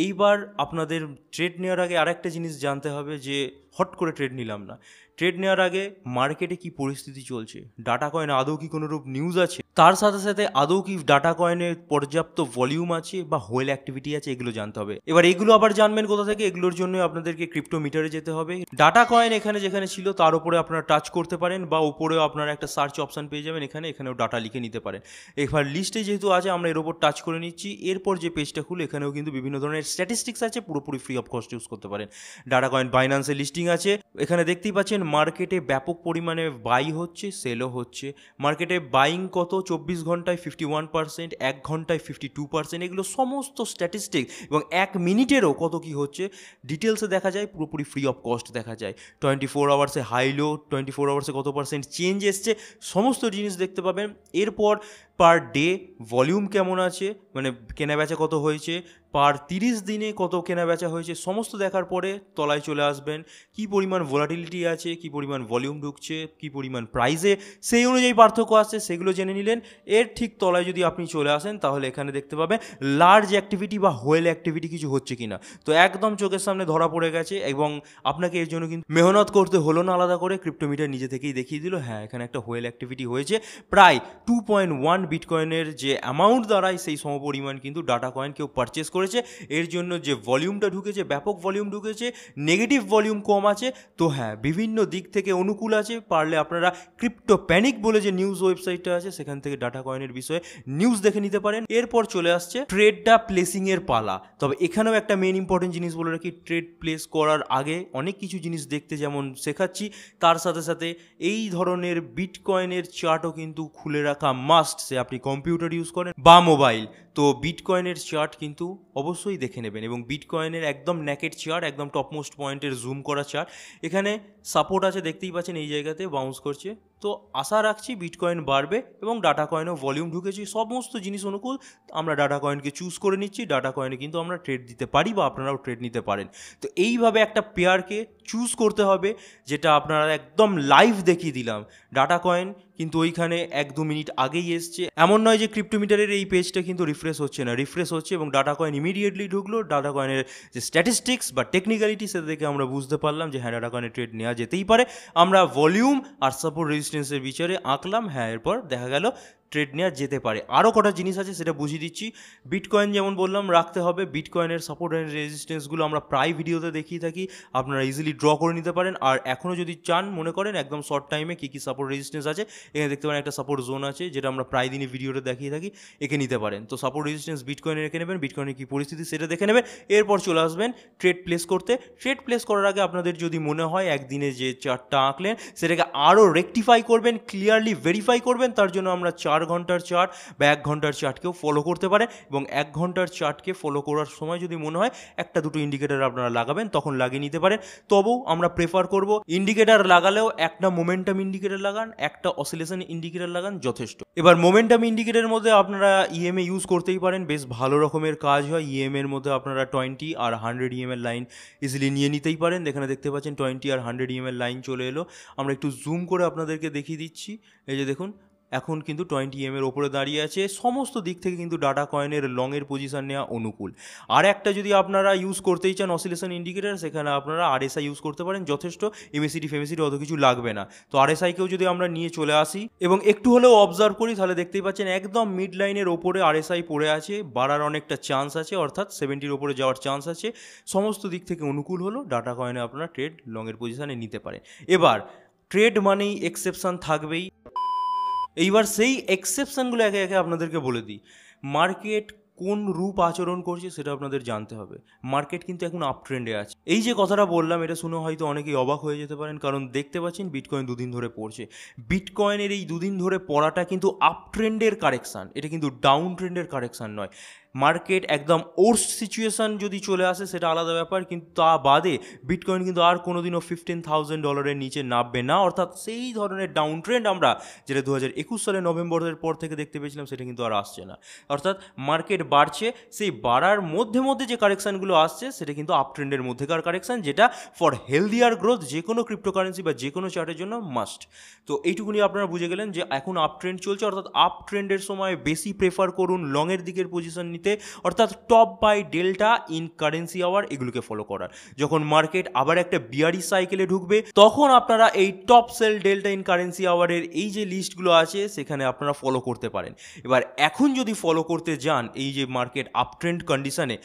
এইবার আপনাদের ট্রেড নেওয়ার আগে আরেকটা জিনিস জানতে হবে যে হট করে ট্রেড নিলাম না, ট্রেড নেওয়ার আগে মার্কেটে কি পরিস্থিতি চলছে, ডাটা কয়েনে আদৌ কি কোনোরূপ নিউজ আছে, তার সাথে সাথে আদৌ কি ডাটা কয়েনে পর্যাপ্ত ভলিউম আছে বা হোয়েল অ্যাক্টিভিটি আছে, এগুলো জানতে হবে। এবার এগুলো আবার জানবেন কোথা থেকে, এগুলোর জন্য আপনাদেরকে ক্রিপ্টোমিটারে যেতে হবে। ডাটা কয়েন এখানে যেখানে ছিল তার উপরে আপনারা টাচ করতে পারেন, বা উপরেও আপনারা একটা সার্চ অপশান পেয়ে যাবেন, এখানেও ডাটা লিখে নিতে পারেন। এবার লিস্টে যেহেতু আছে আমরা এর ওপর টাচ করে নিচ্ছি। এরপর যে পেজটা খুলে এখানেও কিন্তু বিভিন্ন ধরনের স্ট্যাটিস্টিক্স আছে, পুরোপুরি ফ্রি অফ কস্ট ইউজ করতে পারেন। ডাটা কয়েন বাইন্যান্সে লিস্টিং আছে, এখানে দেখতেই পাচ্ছেন মার্কেটে ব্যাপক পরিমাণে বাই হচ্ছে, সেলও হচ্ছে। মার্কেটে বাইং কত, 24 ঘন্টায় 51%, 1 ঘন্টায় 52%, এগুলো সমস্ত স্ট্যাটিস্টিক, এবং 1 মিনিটেরও কত কি হচ্ছে ডিটেলসে দেখা যায়, পুরোপুরি ফ্রি অফ কস্ট দেখা যায়। 24 আওয়ার্সে হাই লো, 24 আওয়ার্সে কত পার্সেন্ট চেঞ্জ এসছে, সমস্ত জিনিস দেখতে পাবেন। এরপর পার ডে ভলিউম কেমন আছে, মানে কেনাবেচা কত হয়েছে, পার 30 দিনে কত কেনাবেচা হয়েছে, সমস্ত দেখার পরে তলায় চলে আসবেন কি পরিমাণ ভোলাটিলিটি আছে, কি পরিমাণ ভলিউম ঢুকছে, কি পরিমাণ প্রাইসে সেই অনুযায়ী পার্থক্য আসছে, সেগুলো জেনে নিলেন। এর ঠিক তলায় যদি আপনি চলে আসেন তাহলে এখানে দেখতে পাবেন লার্জ অ্যাক্টিভিটি বা হোয়েল অ্যাক্টিভিটি কিছু হচ্ছে কিনা। তো একদম চোখের সামনে ধরা পড়ে গেছে, এবং আপনাকে এর জন্য কিন্তু মেহনত করতে হলো না আলাদা করে, ক্রিপ্টোমিটার নিজে থেকেই দেখিয়ে দিল হ্যাঁ এখানে একটা হোয়েল অ্যাক্টিভিটি হয়েছে। প্রায় 2.1 বিটকয়েনের যে অ্যামাউন্ট দাঁড়ায় সেই সমপরিমাণ কিন্তু ডাটা কয়েন কেউ পারচেস করেছে। এর জন্য যে ভলিউমটা ঢুকেছে, ব্যাপক ভলিউম ঢুকেছে, নেগেটিভ ভলিউম কম আছে। তো হ্যাঁ, বিভিন্ন দিক থেকে অনুকূল আছে। পারলে আপনারা ক্রিপ্টো প্যানিক বলে যে নিউজ ওয়েবসাইটটা আছে সেখান থেকে ডাটা কয়েনের বিষয়ে নিউজ দেখে নিতে পারেন। এরপর চলে আসছে ট্রেডটা প্লেসিংয়ের পালা। তবে এখানেও একটা মেন ইম্পর্টেন্ট জিনিস বলে রাখি, ট্রেড প্লেস করার আগে অনেক কিছু জিনিস দেখতে যেমন শেখাচ্ছি, তার সাথে সাথে এই ধরনের বিটকয়েনের চার্টও কিন্তু খুলে রাখা মাস্ট, সে আপনি কম্পিউটার ইউজ করেন বা মোবাইল। তো বিটকয়েনের চার্ট কিন্তু অবশ্যই দেখে নেবেন, এবং বিটকয়েনের একদম ন্যাকেড চার্ট, একদম টপমোস্ট পয়েন্টের জুম করা চার্ট। এখানে সাপোর্ট আছে, দেখতেই পাচ্ছেন এই জায়গাতে বাউন্স করছে। তো আশা রাখছি বিটকয়েন বাড়বে, এবং ডাটা কয়েনও ভলিউম ঢুকেছে, সমস্ত জিনিস অনুকূল। আমরা ডাটা কয়েনকে চুজ করে নিচ্ছি, ডাটা কয়েনে কিন্তু আমরা ট্রেড দিতে পারি বা আপনারাও ট্রেড নিতে পারেন। তো এইভাবে একটা পেয়ারকে চুজ করতে হবে, যেটা আপনারা একদম লাইভ দেখিয়ে দিলাম। ডাটা কয়েন কিন্তু ওইখানে 1-2 মিনিট আগেই এসছে, এমন নয় যে ক্রিপ্টোমিটারের এই পেজটা কিন্তু রিফ্রেশ হচ্ছে না, রিফ্রেশ হচ্ছে, এবং ডাটা কয়েন ইমিডিয়েটলি ঢুকলো। ডাটা কয়েনের যে স্ট্যাটিস্টিক্স বা টেকনিক্যালিটি সেটা দেখে আমরা বুঝতে পারলাম যে হ্যাঁ ডাটা কয়েনের ট্রেড নেওয়া যেতেই পারে। আমরা ভলিউম আর সাপোর্ট রেজিস্ট্যান্সের বিচারে আঁকলাম, হ্যাঁ এরপর দেখা গেল ট্রেড নেওয়া যেতে পারে। আরও কটা জিনিস আছে সেটা বুঝিয়ে দিচ্ছি। বিটকয়েন যেমন বললাম রাখতে হবে, বিটকয়েনের সাপোর্ট অ্যান্ড রেজিস্ট্যান্সগুলো আমরা প্রায় ভিডিওতে দেখিয়ে থাকি, আপনারা ইজিলি ড্র করে নিতে পারেন। আর এখনও যদি চান মনে করেন একদম শর্ট টাইমে কী কী সাপোর্ট রেজিস্ট্যান্স আছে, এখানে দেখতে পারেন একটা সাপোর্ট জোন আছে যেটা আমরা প্রায় দিনই ভিডিওতে দেখিয়ে থাকি, এঁকে নিতে পারেন। তো সাপোর্ট রেজিস্ট্যান্স বিটকয়েনে রেখে নেবেন, বিটকয়েনের কী পরিস্থিতি সেটা দেখে নেবেন। এরপর চলে আসবেন ট্রেড প্লেস করতে। ট্রেড প্লেস করার আগে আপনাদের যদি মনে হয় একদিনে যে চার্টটা আঁকলেন সেটাকে আরও রেকটিফাই করবেন, ক্লিয়ারলি ভেরিফাই করবেন, তার জন্য আমরা 4 4 ঘন্টার চার্ট বা 1 ঘন্টার চার্টকেও ফলো করতে পারেন, এবং 1 ঘন্টার চার্টকে ফলো করার সময় যদি মনে হয় একটা দুটো ইন্ডিকেটার আপনারা লাগাবেন তখন লাগিয়ে নিতে পারেন। তবুও আমরা প্রেফার করব ইন্ডিকেটার লাগালেও একটা মোমেন্টাম ইন্ডিকেটার লাগান, একটা অসিলেশন ইন্ডিকেটার লাগান, যথেষ্ট। এবার মোমেন্টাম ইন্ডিকেটারের মধ্যে আপনারা ইএমএ ইউজ করতেই পারেন, বেশ ভালো রকমের কাজ হয়। ইএমএর মধ্যে আপনারা 20 আর 100 ইএমএর লাইন ইজিলি নিয়ে নিতেই পারেন। এখানে দেখতে পাচ্ছেন 20 আর 100 ইএমএর লাইন চলে এলো। আমরা একটু জুম করে আপনাদেরকে দেখিয়ে দিচ্ছি। এই যে দেখুন, এখন কিন্তু 20 এর ওপরে দাঁড়িয়ে আছে। সমস্ত দিক থেকে কিন্তু ডাটা কয়েনের লংয়ের পজিশন নেওয়া অনুকূল। আর একটা যদি আপনারা ইউজ করতেই চান অসিলেশন ইন্ডিকেটার, সেখানে আপনারা আরএসআই ইউজ করতে পারেন, যথেষ্ট। এমএসিডি ফেমেসিডি অত কিছু লাগবে না। তো আরএসআইকেও যদি আমরা নিয়ে চলে আসি এবং একটু হলেও অবজার্ভ করি, তাহলে দেখতেই পাচ্ছেন একদম মিড লাইনের ওপরে আরএসআই পড়ে আছে, বাড়ার অনেকটা চান্স আছে, অর্থাৎ 70-র ওপরে যাওয়ার চান্স আছে। সমস্ত দিক থেকে অনুকূল হলো, ডাটা কয়েনে আপনারা ট্রেড লংয়ের পজিশনে নিতে পারেন। এবার ট্রেড মানেই এক্সেপশন থাকবেই। এইবার সেই এক্সেপশনগুলো একে একে আপনাদেরকে বলে দিই। মার্কেট কোন রূপ আচরণ করছে সেটা আপনাদের জানতে হবে। মার্কেট কিন্তু এখন আপ ট্রেন্ডে আছে। এই যে কথাটা বললাম, এটা শুনে হয়তো অনেকেই অবাক হয়ে যেতে পারেন, কারণ দেখতে পাচ্ছেন বিটকয়েন দুদিন ধরে পড়ছে। বিটকয়েনের এই দুদিন ধরে পড়াটা কিন্তু আপ ট্রেন্ডের কারেকশান, এটা কিন্তু ডাউন ট্রেন্ডের কারেকশান নয়। মার্কেট একদম ওর্স্ট সিচুয়েশান যদি চলে আসে সেটা আলাদা ব্যাপার, কিন্তু তা বাদে বিটকয়েন কিন্তু আর কোনোদিনও $15,000 নিচে নামবে না। অর্থাৎ সেই ধরনের ডাউন ট্রেন্ড আমরা যেটা 2021 সালে নভেম্বরের পর থেকে দেখতে পেয়েছিলাম, সেটা কিন্তু আর আসছে না। অর্থাৎ মার্কেট বাড়ছে, সেই বাড়ার মধ্যে মধ্যে যে কারেকশানগুলো আসছে সেটা কিন্তু আপ ট্রেন্ডের মধ্যেকার কারেকশান, যেটা ফর হেলদিয়ার গ্রোথ যে কোনো ক্রিপ্টোকারেন্সি বা যে কোনো চার্টের জন্য মাস্ট। তো এইটুকুনি আপনারা বুঝে গেলেন যে এখন আপ ট্রেন্ড চলছে, অর্থাৎ আপ ট্রেন্ডের সময় বেশি প্রেফার করুন লংয়ের দিকের পজিশন নিতে, অর্থাৎ top buy delta in currency hour এগুলোকে ফলো করার। যখন মার্কেট আবার একটা বিয়ারি সাইকেলে ঢুকবে, তখন আপনারা এই top sell delta in currency আওয়ারের এই যে লিস্টগুলো আছে সেখানে আপনারা ফলো করতে পারেন। এবার এখন যদি ফলো করতে যান এই যে মার্কেট আপ ট্রেন্ড কন্ডিশনে,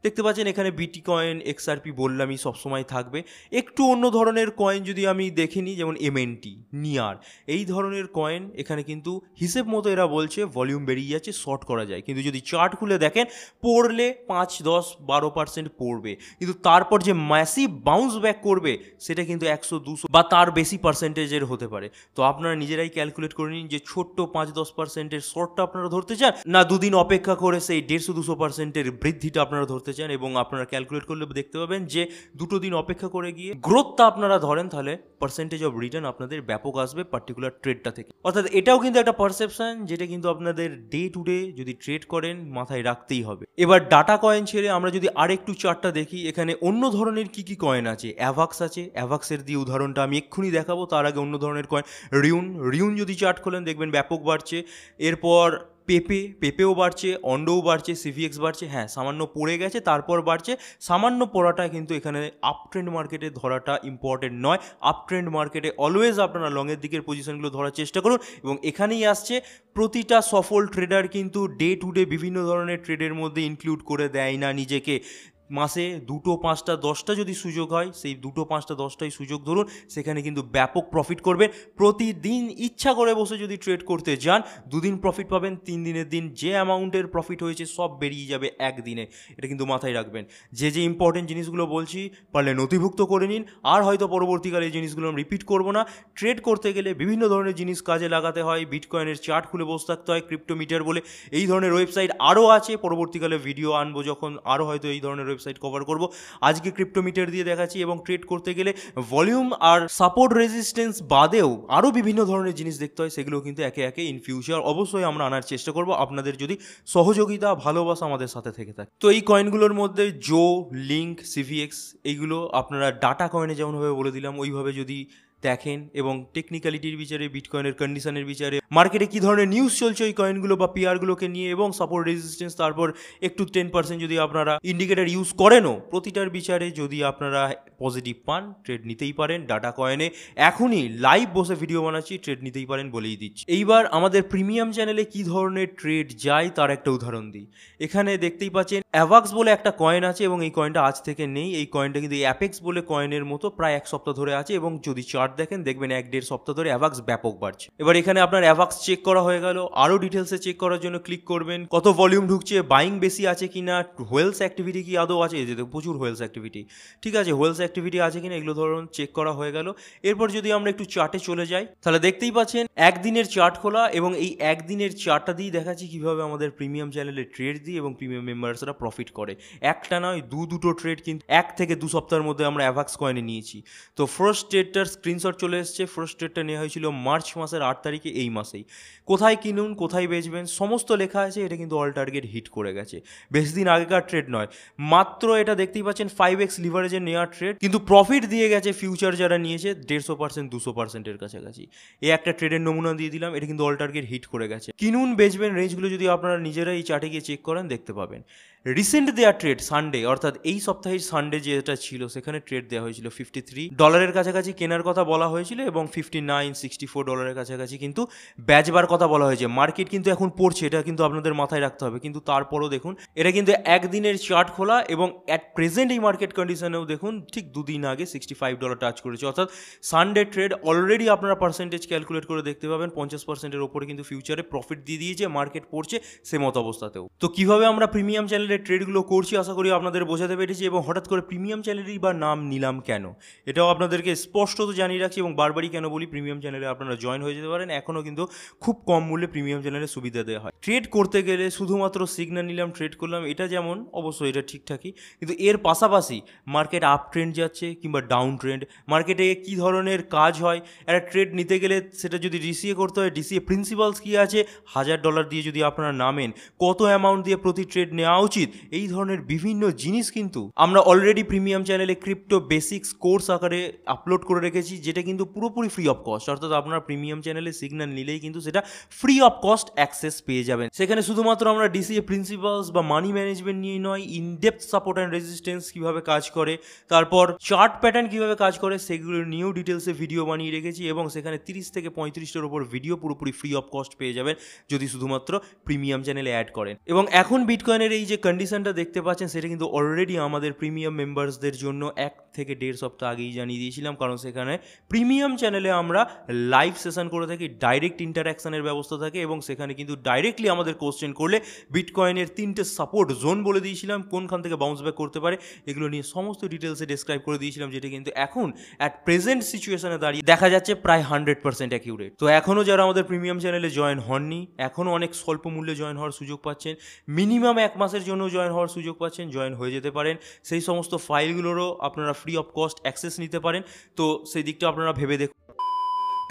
দেখতে পাচ্ছেন এখানে বিটকয়েন এক্সআরপি বললামই সবসময় থাকবে। একটু অন্য ধরনের কয়েন যদি আমি দেখে নিই, যেমন এমএনটি, নিয়ার, এই ধরনের কয়েন এখানে কিন্তু হিসেব মতো এরা বলছে ভলিউম বেরিয়ে যাচ্ছে, শর্ট করা যায়। কিন্তু যদি চার্ট খুলে দেখেন, পড়লে 5, 10, 12% পড়বে, কিন্তু তারপর যে ম্যাসিভ বাউন্স ব্যাক করবে সেটা কিন্তু 100, 200 বা তার বেশি পার্সেন্টেজের হতে পারে। তো আপনারা নিজেরাই ক্যালকুলেট করে নিন যে ছোট্ট 5-10%-এর শর্টটা আপনারা ধরতে চান, না দুদিন অপেক্ষা করে সেই 150-200%-এর বৃদ্ধিটা আপনারা ধরতে চান। এবং আপনারা ক্যালকুলেট করলে দেখতে পাবেন যে দুটো দিন অপেক্ষা করে গিয়ে গ্রোথটা আপনারা ধরেন, তাহলে পার্সেন্টেজ অফ রিটার্ন আপনাদের ব্যাপক আসবে পার্টিকুলার ট্রেডটা থেকে। অর্থাৎ এটাও কিন্তু একটা পারসেপশন, যেটা কিন্তু আপনাদের ডে টু ডে যদি ট্রেড করেন মাথায় রাখতেই হবে। এবার ডাটা কয়েন ছেড়ে আমরা যদি আরেকটু চার্টটা দেখি, এখানে অন্য ধরনের কি কি কয়েন আছে। অ্যাভাক্স আছে, অ্যাভাক্সের দিয়ে উদাহরণটা আমি এক্ষুনি দেখাবো, তার আগে অন্য ধরনের কয়েন রিউন যদি চার্ট খোলেন দেখবেন ব্যাপক বাড়ছে। এরপর পেপেও বাড়ছে, অন্ডোও বাড়ছে, সিভিএক্স বাড়ছে। হ্যাঁ, সামান্য পড়ে গেছে, তারপর বাড়ছে। সামান্য পড়াটা কিন্তু এখানে আপ ট্রেন্ড মার্কেটে ধরাটা ইম্পর্টেন্ট নয়। আপ ট্রেন্ড মার্কেটে অলওয়েজ আপনারা লংয়ের দিকের পজিশনগুলো ধরার চেষ্টা করুন। এবং এখানেই আসছে, প্রতিটা সফল ট্রেডার কিন্তু ডে টু ডে বিভিন্ন ধরনের ট্রেডের মধ্যে ইনক্লুড করে দেয় না নিজেকে। মাসে 2, 5, 10টা যদি সুযোগ হয়, সেই 2, 5, 10টাই সুযোগ ধরুন, সেখানে কিন্তু ব্যাপক প্রফিট করবেন। প্রতিদিন ইচ্ছা করে বসে যদি ট্রেড করতে যান, 2 দিন প্রফিট পাবেন, 3 দিনের দিন যে অ্যামাউন্টের প্রফিট হয়েছে সব বেরিয়ে যাবে একদিনে। এটা কিন্তু মাথায় রাখবেন। যে যে ইম্পর্টেন্ট জিনিসগুলো বলছি পারলে নথিভুক্ত করে নিন, আর হয়তো পরবর্তীকালে এই জিনিসগুলো আমি রিপিট করবো না। ট্রেড করতে গেলে বিভিন্ন ধরনের জিনিস কাজে লাগাতে হয়। বিটকয়েনের চার্ট খুলে বসে থাকতে হয়, ক্রিপ্টোমিটার বলে এই ধরনের ওয়েবসাইট আরও আছে। পরবর্তীকালে ভিডিও আনবো যখন, আরও হয়তো এই ধরনের ওয়েবসাইট কভার করব। আজকে ক্রিপ্টোমিটার দিয়ে দেখাচ্ছি। এবং ট্রেড করতে গেলে ভলিউম আর সাপোর্ট রেজিস্ট্যান্স বাদেও আরও বিভিন্ন ধরনের জিনিস দেখতে হয়, সেগুলো কিন্তু একে একে ইন ফিউচার অবশ্যই আমরা আনার চেষ্টা করব, আপনাদের যদি সহযোগিতা ভালোবাসা আমাদের সাথে থেকে থাকে। তো এই কয়েনগুলোর মধ্যে জো, লিঙ্ক, সিভিএক্স, এইগুলো আপনারা ডাটা কয়েনে যেমনভাবে বলে দিলাম ওইভাবে যদি দেখেন এবং টেকনিক্যালিটির বিচারে, বিটকয়েনের কন্ডিশনের বিচারে, মার্কেটে কী ধরনের নিউজ চলছে ওই কয়েনগুলো বা পেয়ারগুলোকে নিয়ে, এবং সাপোর্ট রেজিস্ট্যান্স, তারপর একটু 10% যদি আপনারা ইন্ডিকেটার ইউজ করেনও, প্রতিটার বিচারে যদি আপনারা পজিটিভ পান, ট্রেড নিতেই পারেন ডাটা কয়েনে। এখনই লাইভ বসে ভিডিও বানাচ্ছি, ট্রেড নিতেই পারেন বলেই দিচ্ছি। এইবার আমাদের প্রিমিয়াম চ্যানেলে কী ধরনের ট্রেড যায় তার একটা উদাহরণ দিই। এখানে দেখতেই পাচ্ছেন অ্যাভাক্স বলে একটা কয়েন আছে, এবং এই কয়েনটা আজ থেকে নেই। এই কয়েনটা কিন্তু অ্যাপেক্স বলে কয়েনের মতো প্রায় 1 সপ্তাহ ধরে আছে। এবং যদি চার্ট দেখেন, দেখবেন 1-1.5 সপ্তাহ ধরে অ্যাভাক্স ব্যাপক বাড়ছে। এবার এখানে আপনার অ্যাভাক্স চেক করা হয়ে গেল। আরও ডিটেলসে চেক করার জন্য ক্লিক করবেন, কত ভলিউম ঢুকছে, বাইং বেশি আছে কিনা, হোয়েলস অ্যাক্টিভিটি কি আদৌ আছে, এই যে প্রচুর হোয়েলস অ্যাক্টিভিটি, ঠিক আছে, হোয়েলস অ্যাক্টিভিটি আছে কিনা এগুলো ধরুন চেক করা হয়ে গেল। এরপর যদি আমরা একটু চার্টে চলে যাই, তাহলে দেখতেই পাচ্ছেন একদিনের চার্ট খোলা, এবং এই একদিনের চার্টটা দিয়ে দেখাচ্ছি কীভাবে আমাদের প্রিমিয়াম চ্যানেলে ট্রেড দিই এবং প্রিমিয়াম মেম্বার্সরা প্রফিট করে। একটা নয়, দুটো ট্রেড কিন্তু 1 থেকে 2 সপ্তাহের মধ্যে আমরা অ্যাভাক্স কয়েনে নিয়েছি। তো ফার্স্ট ট্রেডটার স্ক্রিনশট চলে এসছে। ফার্স্ট ট্রেডটা নেওয়া হয়েছিল মার্চ মাসের 8 তারিখে, এই মাসেই। কোথায় কিনুন, কোথায় বেচবেন সমস্ত লেখা আছে। এটা কিন্তু অল টার্গেট হিট করে গেছে, বেশি দিন আগেকার ট্রেড নয়, মাত্র এটা দেখতেই পাচ্ছেন 5x লিভারেজের নেওয়া ট্রেড, কিন্তু প্রফিট দিয়ে গেছে ফিউচার যারা নিয়েছে 150% 200%-এর কাছাকাছি। এই একটা ট্রেডের নমুনা দিয়ে দিলাম, এটা কিন্তু অল টার্গেট হিট করে গেছে। কিনুন বেচবেন রেঞ্জগুলো যদি আপনারা নিজেরাই চার্টে গিয়ে চেক করেন দেখতে পাবেন। রিসেন্ট দেওয়া ট্রেড সানডে, অর্থাৎ এই সপ্তাহের সানডে যেটা ছিল, সেখানে ট্রেড দেওয়া হয়েছিল $53 কাছাকাছি কেনার কথা বলা হয়েছিল, এবং $59-64 কাছাকাছি কিন্তু বেচবার কথা বলা হয়েছে। মার্কেট কিন্তু এখন পড়ছে, এটা কিন্তু আপনাদের মাথায় রাখতে হবে। কিন্তু তারপরও দেখুন, এটা কিন্তু একদিনের চার্ট খোলা, এবং অ্যাট প্রেজেন্ট এই মার্কেট কন্ডিশনেও দেখুন ঠিক 2 দিন আগে $65 টাচ করেছে। অর্থাৎ সানডে ট্রেড অলরেডি আপনারা পার্সেন্টেজ ক্যালকুলেট করে দেখতে পাবেন 50%-এর ওপরে কিন্তু ফিউচারে প্রফিট দিয়ে দিয়েছে। মার্কেট পড়ছে সে মত অবস্থাতেও। তো কীভাবে আমরা প্রিমিয়াম চ্যানেলে ট্রেডগুলো করছি আশা করি আপনাদের বোঝাতে পেরেছি। এবং হঠাৎ করে প্রিমিয়াম চ্যানেলেরই বা নাম নিলাম কেন, এটাও আপনাদেরকে স্পষ্টত জানিয়ে রাখছি, এবং বারবারই কেন বলি প্রিমিয়াম চ্যানেলে আপনারা জয়েন হয়ে যেতে পারেন। এখনও কিন্তু খুব কম মূল্যে প্রিমিয়াম চ্যানেলে সুবিধা দেওয়া হয়। ট্রেড করতে গেলে শুধুমাত্র সিগন্যাল নিলাম, ট্রেড করলাম, এটা যেমন অবশ্যই এটা ঠিকঠাকই, কিন্তু এর পাশাপাশি মার্কেট আপ ট্রেন্ড যাচ্ছে কিংবা ডাউন ট্রেন্ড, মার্কেটে কী ধরনের কাজ হয়, একটা ট্রেড নিতে গেলে সেটা যদি ডিসিএ করতে হয়, ডিসিএ প্রিন্সিপালস কী আছে, $1000 দিয়ে যদি আপনারা নামেন, কত অ্যামাউন্ট দিয়ে প্রতি ট্রেড নেওয়া উচিত, এই ধরনের বিভিন্ন জিনিস কিন্তু আমরা অলরেডি প্রিমিয়াম চ্যানেলে ক্রিপ্টো বেসিক্স কোর্স আকারে আপলোড করে রেখেছি, যেটা কিন্তু পুরোপুরি ফ্রি অফ কস্ট। অর্থাৎ আপনার প্রিমিয়াম চ্যানেলে সিগন্যাল নিলেই কিন্তু সেটা ফ্রি অফ কস্ট অ্যাক্সেস পেয়ে যাবেন। সেখানে শুধুমাত্র আমরা ডিসিএ প্রিন্সিপালস বা মানি ম্যানেজমেন্ট নিয়ে নয়, ইনডেপথ সাপোর্ট অ্যান্ড রেজিস্ট্যান্স কীভাবে কাজ করে, তারপর চার্ট প্যাটার্ন কীভাবে কাজ করে, সেগুলো নিয়েও ডিটেলসে ভিডিও বানিয়ে রেখেছি, এবং সেখানে 30 থেকে 35টার ওপর ভিডিও পুরোপুরি ফ্রি অফ কস্ট পেয়ে যাবেন যদি শুধুমাত্র প্রিমিয়াম চ্যানেলে অ্যাড করেন। এবং এখন বিটকয়েনের এই যে কন্ডিশনটা দেখতে পাচ্ছেন, সেটা কিন্তু অলরেডি আমাদের প্রিমিয়াম মেম্বার্সদের জন্য 1 থেকে 1.5 সপ্তাহ আগেই জানিয়ে দিয়েছিলাম, কারণ সেখানে প্রিমিয়াম চ্যানেলে আমরা লাইভ সেশন করে থাকি, ডাইরেক্ট ইন্টারাকশনের ব্যবস্থা থাকে, এবং সেখানে কিন্তু ডাইরেক্টলি আমাদের কোশ্চেন করলে বিটকয়েনের 3টে সাপোর্ট জোন বলে দিয়েছিলাম, কোনখান থেকে বাউন্স ব্যাক করতে পারে, এগুলো নিয়ে সমস্ত ডিটেলসে ডেসক্রাইব করে দিয়েছিলাম, যেটা কিন্তু এখন অ্যাট প্রেজেন্ট সিচুয়েশনে দাঁড়িয়ে দেখা যাচ্ছে প্রায় 100% অ্যাকিউরেট। তো এখনও যারা আমাদের প্রিমিয়াম চ্যানেলে জয়েন হননি, এখনও অনেক স্বল্প মূল্যে জয়েন হওয়ার সুযোগ পাচ্ছেন, মিনিমাম 1 মাসের জন্য জয়েন হওয়ার সুযোগ পাচ্ছেন, জয়েন হয়ে যেতে পারেন। সেই সমস্ত ফাইলগুলোরও আপনারা ফ্রি অফ কস্ট অ্যাক্সেস নিতে পারেন, তো সেই দিকটা আপনারা ভেবে দেখুন।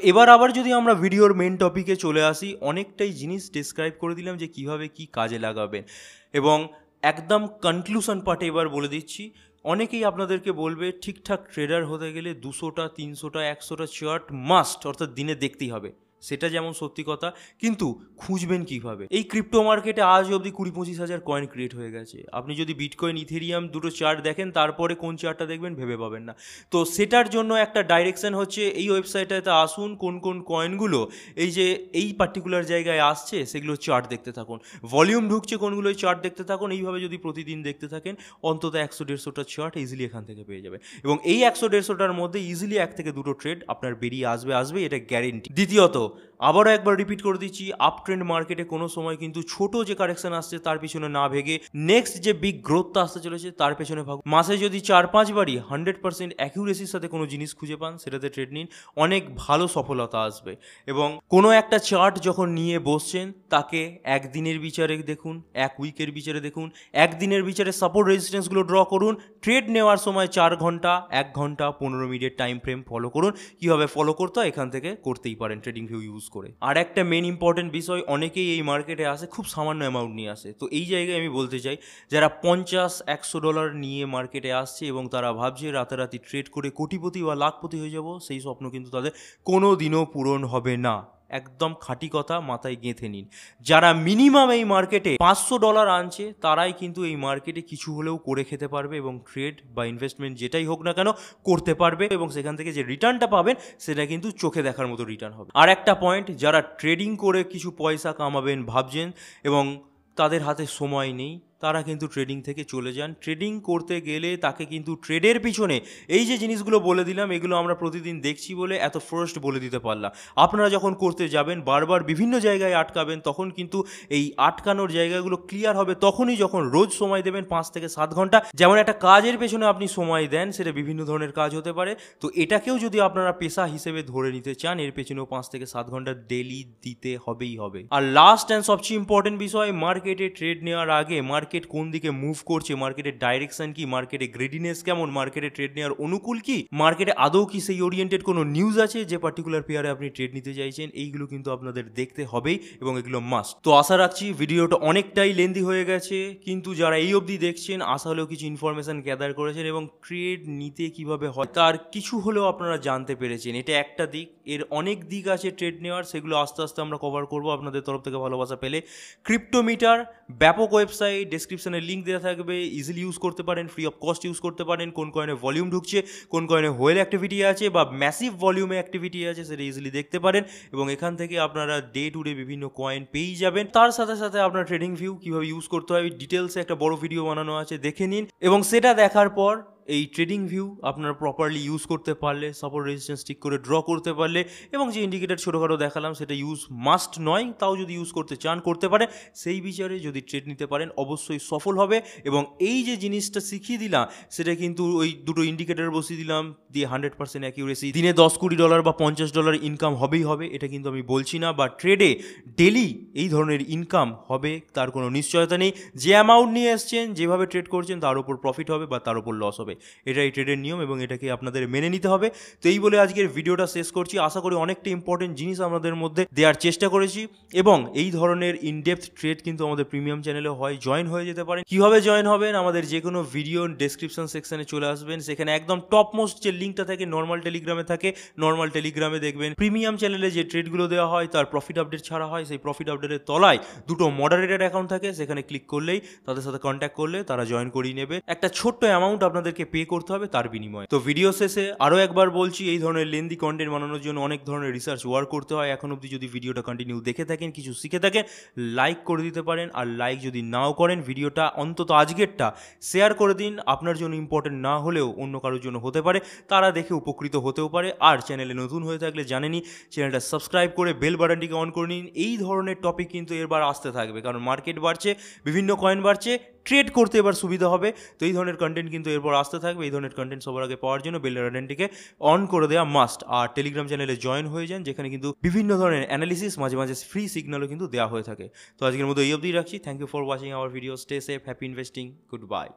এবার আবার যদি আমরা ভিডিওর মেন টপিকে চলে আসি, অনেকটাই জিনিস ডিসক্রাইব করে দিলাম যে কিভাবে কি কাজে লাগাবেন, এবং একদম কনক্লুশন পার্টে এবার বলে দিচ্ছি। অনেকেই আপনাদেরকে বলবে ঠিকঠাক ট্রেডার হতে গেলে 200টা 300টা 100টা চার্ট মাস্ট, অর্থাৎ দিনে দেখতেই হবে, সেটা যেমন সত্যি কথা, কিন্তু খুঁজবেন কিভাবে? এই ক্রিপ্টো মার্কেটে আজ অবধি 20-25 হাজার কয়েন ক্রিয়েট হয়ে গেছে। আপনি যদি বিটকয়েন ইথেরিয়াম দুটো চার্ট দেখেন, তারপরে কোন চার্টটা দেখবেন ভেবে পাবেন না। তো সেটার জন্য একটা ডাইরেকশন হচ্ছে এই ওয়েবসাইটটাতে আসুন, কোন কোন কয়েনগুলো এই যে এই পার্টিকুলার জায়গায় আসছে সেগুলো চার্ট দেখতে থাকুন, ভলিউম ঢুকছে কোনগুলোই চার্ট দেখতে থাকুন। এইভাবে যদি প্রতিদিন দেখতে থাকেন, অন্তত 100-150টা চার্ট ইজিলি এখান থেকে পেয়ে যাবেন, এবং এই 100-150টার মধ্যে ইজিলি 1 থেকে 2টো ট্রেড আপনার বেরিয়ে আসবে, এটা গ্যারেন্টি। দ্বিতীয়ত, আবারও একবার রিপিট করে দিচ্ছি, আপ ট্রেন্ড মার্কেটে কোনো সময় কিন্তু ছোট যে কারেকশন আসছে তার পিছনে না ভেগে নেক্সট যে বিগ গ্রোথটা আসতে চলেছে তার পেছনে ভাগুন। মাসে যদি 4-5 বারই 100% অ্যাকিউরেসির সাথে কোনো জিনিস খুঁজে পান, সেটাতে ট্রেড নিন, অনেক ভালো সফলতা আসবে। এবং কোনো একটা চার্ট যখন নিয়ে বসছেন, তাকে একদিনের বিচারে দেখুন, 1 উইকের বিচারে দেখুন, একদিনের বিচারে সাপোর্ট রেজিস্ট্যান্সগুলো ড্র করুন। ট্রেড নেওয়ার সময় 4 ঘন্টা, 1 ঘন্টা, 15 মিনিটের টাইম ফ্রেম ফলো করুন। কীভাবে ফলো করতে হয় এখান থেকে করতেই পারেন ট্রেডিং ভিউ ইউজ করে। আর একটা মেন ইম্পর্টেন্ট বিষয়, অনেকেই এই মার্কেটে আসে খুব সামান্য অ্যামাউন্ট নিয়ে আসে। তো এই জায়গায় আমি বলতে চাই, যারা $50-100 নিয়ে মার্কেটে আসছে এবং তারা ভাবছে রাতারাতি ট্রেড করে কোটিপতি বা লাখপতি হয়ে যাব, সেই স্বপ্ন কিন্তু তাদের কোনো দিনও পূরণ হবে না। একদম খাঁটি কথা মাথায় গেঁথে নিন। যারা মিনিমাম এই মার্কেটে $500 আনছে, তারাই কিন্তু এই মার্কেটে কিছু হলেও করে খেতে পারবে, এবং ট্রেড বা ইনভেস্টমেন্ট যেটাই হোক না কেন করতে পারবে, এবং সেখান থেকে যে রিটার্নটা পাবেন সেটা কিন্তু চোখে দেখার মতো রিটার্ন হবে। আর একটা পয়েন্ট, যারা ট্রেডিং করে কিছু পয়সা কামাবেন ভাবছেন এবং তাদের হাতে সময় নেই, তারা কিন্তু ট্রেডিং থেকে চলে যান। ট্রেডিং করতে গেলে তাকে কিন্তু ট্রেডের পিছনে এই যে জিনিসগুলো বলে দিলাম, এগুলো আমরা প্রতিদিন দেখছি বলে এত ফার্স্ট বলে দিতে পারলাম। আপনারা যখন করতে যাবেন বারবার বিভিন্ন জায়গায় আটকাবেন, তখন কিন্তু এই আটকানোর জায়গাগুলো ক্লিয়ার হবে তখনই যখন রোজ সময় দেবেন 5 থেকে 7 ঘন্টা। যেমন একটা কাজের পেছনে আপনি সময় দেন, সেটা বিভিন্ন ধরনের কাজ হতে পারে, তো এটাকেও যদি আপনারা পেশা হিসেবে ধরে নিতে চান, এর পেছনেও 5 থেকে 7 ঘন্টা ডেলি দিতে হবেই হবে। আর লাস্ট অ্যান্ড সবচেয়ে ইম্পর্টেন্ট বিষয়, মার্কেটে ট্রেড নেওয়ার আগে মার্কেট কোন দিকে মুভ করছে, মার্কেটের ডাইরেকশন কি, মার্কেটে গ্রেডিনেস কেমন, মার্কেটে ট্রেড নেওয়ার অনুকূল কি, মার্কেটে আদৌ কি সেই ওরিয়েন্টেড কোনো নিউজ আছে যে পার্টিকুলার পেয়ারে আপনি ট্রেড নিতে চাইছেন, এইগুলো কিন্তু আপনাদের দেখতে হবেই এবং এগুলো মাস্ট। তো আশা রাখছি ভিডিওটা অনেকটাই লেন্দি হয়ে গেছে, কিন্তু যারা এই অবধি দেখছেন আশা হলেও কিছু ইনফরমেশন গ্যাদার করেছেন এবং ট্রেড নিতে কিভাবে হয় তার কিছু হলেও আপনারা জানতে পেরেছেন। এটা একটা দিক, এর অনেক দিক আছে ট্রেড নেওয়ার, সেগুলো আস্তে আস্তে আমরা কভার করবো আপনাদের তরফ থেকে ভালোবাসা পেলে। ক্রিপ্টোমিটার ব্যাপক ওয়েবসাইট, ডেসক্রিপশনে লিঙ্ক দেওয়া থাকবে, ইজিলি ইউজ করতে পারেন, ফ্রি অফ কস্ট ইউজ করতে পারেন। কোন কয়েনে ভলিউম ঢুকছে, কোন কয়েনে হোয়েল অ্যাক্টিভিটি আছে বা ম্যাসিভ ভলিউমে অ্যাক্টিভিটি আছে, সেটা ইজিলি দেখতে পারেন এবং এখান থেকে আপনারা ডে টু ডে বিভিন্ন কয়েন পেয়েই যাবেন। তার সাথে সাথে আপনার ট্রেডিং ভিউ কীভাবে ইউজ করতে হয় ডিটেলসে একটা বড় ভিডিও বানানো আছে, দেখে নিন। এবং সেটা দেখার পর এই ট্রেডিং ভিউ আপনারা প্রপারলি ইউজ করতে পারলে, সাপোর্ট রেজিস্ট্যান্স ঠিক করে ড্র করতে পারলে এবং যে ইন্ডিকেটার ছোটোখাটো দেখালাম সেটা ইউজ মাস্ট নয়, তাও যদি ইউজ করতে চান করতে পারেন। সেই বিচারে যদি ট্রেড নিতে পারেন অবশ্যই সফল হবে। এবং এই যে জিনিসটা শিখিয়ে দিলাম সেটা কিন্তু ওই দুটো ইন্ডিকেটার বসিয়ে দিলাম দিয়ে 100% অ্যাকিউরেসি, দিনে $10-20 বা $50 ইনকাম হবেই হবে, এটা কিন্তু আমি বলছি না। বা ট্রেডে ডেলি এই ধরনের ইনকাম হবে তার কোনো নিশ্চয়তা নেই। যে অ্যামাউন্ট নিয়ে এসছেন, যেভাবে ট্রেড করছেন তার উপর প্রফিট হবে বা তার উপর লস হবে, এটাই ট্রেডের নিয়ম এবং এটাকে আপনাদের মেনে নিতে হবে। তো এই বলে আজকের ভিডিওটা শেষ করছি। আশা করি অনেকটা ইম্পর্টেন্ট জিনিস আমাদের মধ্যে দেওয়ার চেষ্টা করেছি এবং এই ধরনের ইনডেপথ ট্রেড কিন্তু আমাদের প্রিমিয়াম চ্যানেলে হয়, জয়েন হয়ে যেতে পারেন। কীভাবে জয়েন হবেন, আমাদের যে কোনো ভিডিও ডেসক্রিপশন সেকশনে চলে আসবেন, সেখানে একদম টপ মোস্ট যে লিঙ্কটা থাকে নর্মাল টেলিগ্রামে থাকে, নর্মাল টেলিগ্রামে দেখবেন প্রিমিয়াম চ্যানেলে যে ট্রেডগুলো দেওয়া হয় তার প্রফিট আপডেট ছাড়া হয়, সেই প্রফিট আপডেটের তলায় দুটো মডারেটেড অ্যাকাউন্ট থাকে, সেখানে ক্লিক করলেই তাদের সাথে কন্ট্যাক্ট করলে তারা জয়েন করিয়ে নেবে। একটা ছোট্ট অ্যামাউন্ট আপনাদেরকে পে করতে হবে তার বিনিময়ে। তো ভিডিও শেষে আরও একবার বলছি, এই ধরনের লেন্দি কন্টেন্ট বানানোর জন্য অনেক ধরনের রিসার্চ ওয়ার্ক করতে হয়। এখন অবধি যদি ভিডিওটা কন্টিনিউ দেখে থাকেন, কিছু শিখে থাকেন, লাইক করে দিতে পারেন। আর লাইক যদি নাও করেন, ভিডিওটা অন্তত আজকেরটা শেয়ার করে দিন। আপনার জন্য ইম্পর্টেন্ট না হলেও অন্য কারোর জন্য হতে পারে, তারা দেখে উপকৃত হতেও পারে। আর চ্যানেলে নতুন হয়ে থাকলে জানেনই, চ্যানেলটা সাবস্ক্রাইব করে বেল বাটনটিকে অন করে নিন। এই ধরনের টপিক কিন্তু এবার আসতে থাকবে, কারণ মার্কেট বাড়ছে, বিভিন্ন কয়েন বাড়ছে, ট্রেড করতে এবার সুবিধা হবে। তো এই ধরনের কন্টেন্ট কিন্তু এরপর আসতে থাকবে। এই ধরনের কন্টেন্ট সবার আগে পাওয়ার জন্য বেল বাটনটিকে অন করে দেওয়া মাস্ট। আর টেলিগ্রাম চ্যানেলে জয়েন হয়ে যান, যেখানে কিন্তু বিভিন্ন ধরনের অ্যানালিসিস, মাঝে মাঝে ফ্রি সিগন্যালও কিন্তু দেওয়া হয়ে থাকে। তো আজকের মতো এই অবধি রাখছি। Thank you for watching our video. Stay safe, happy investing, good bye.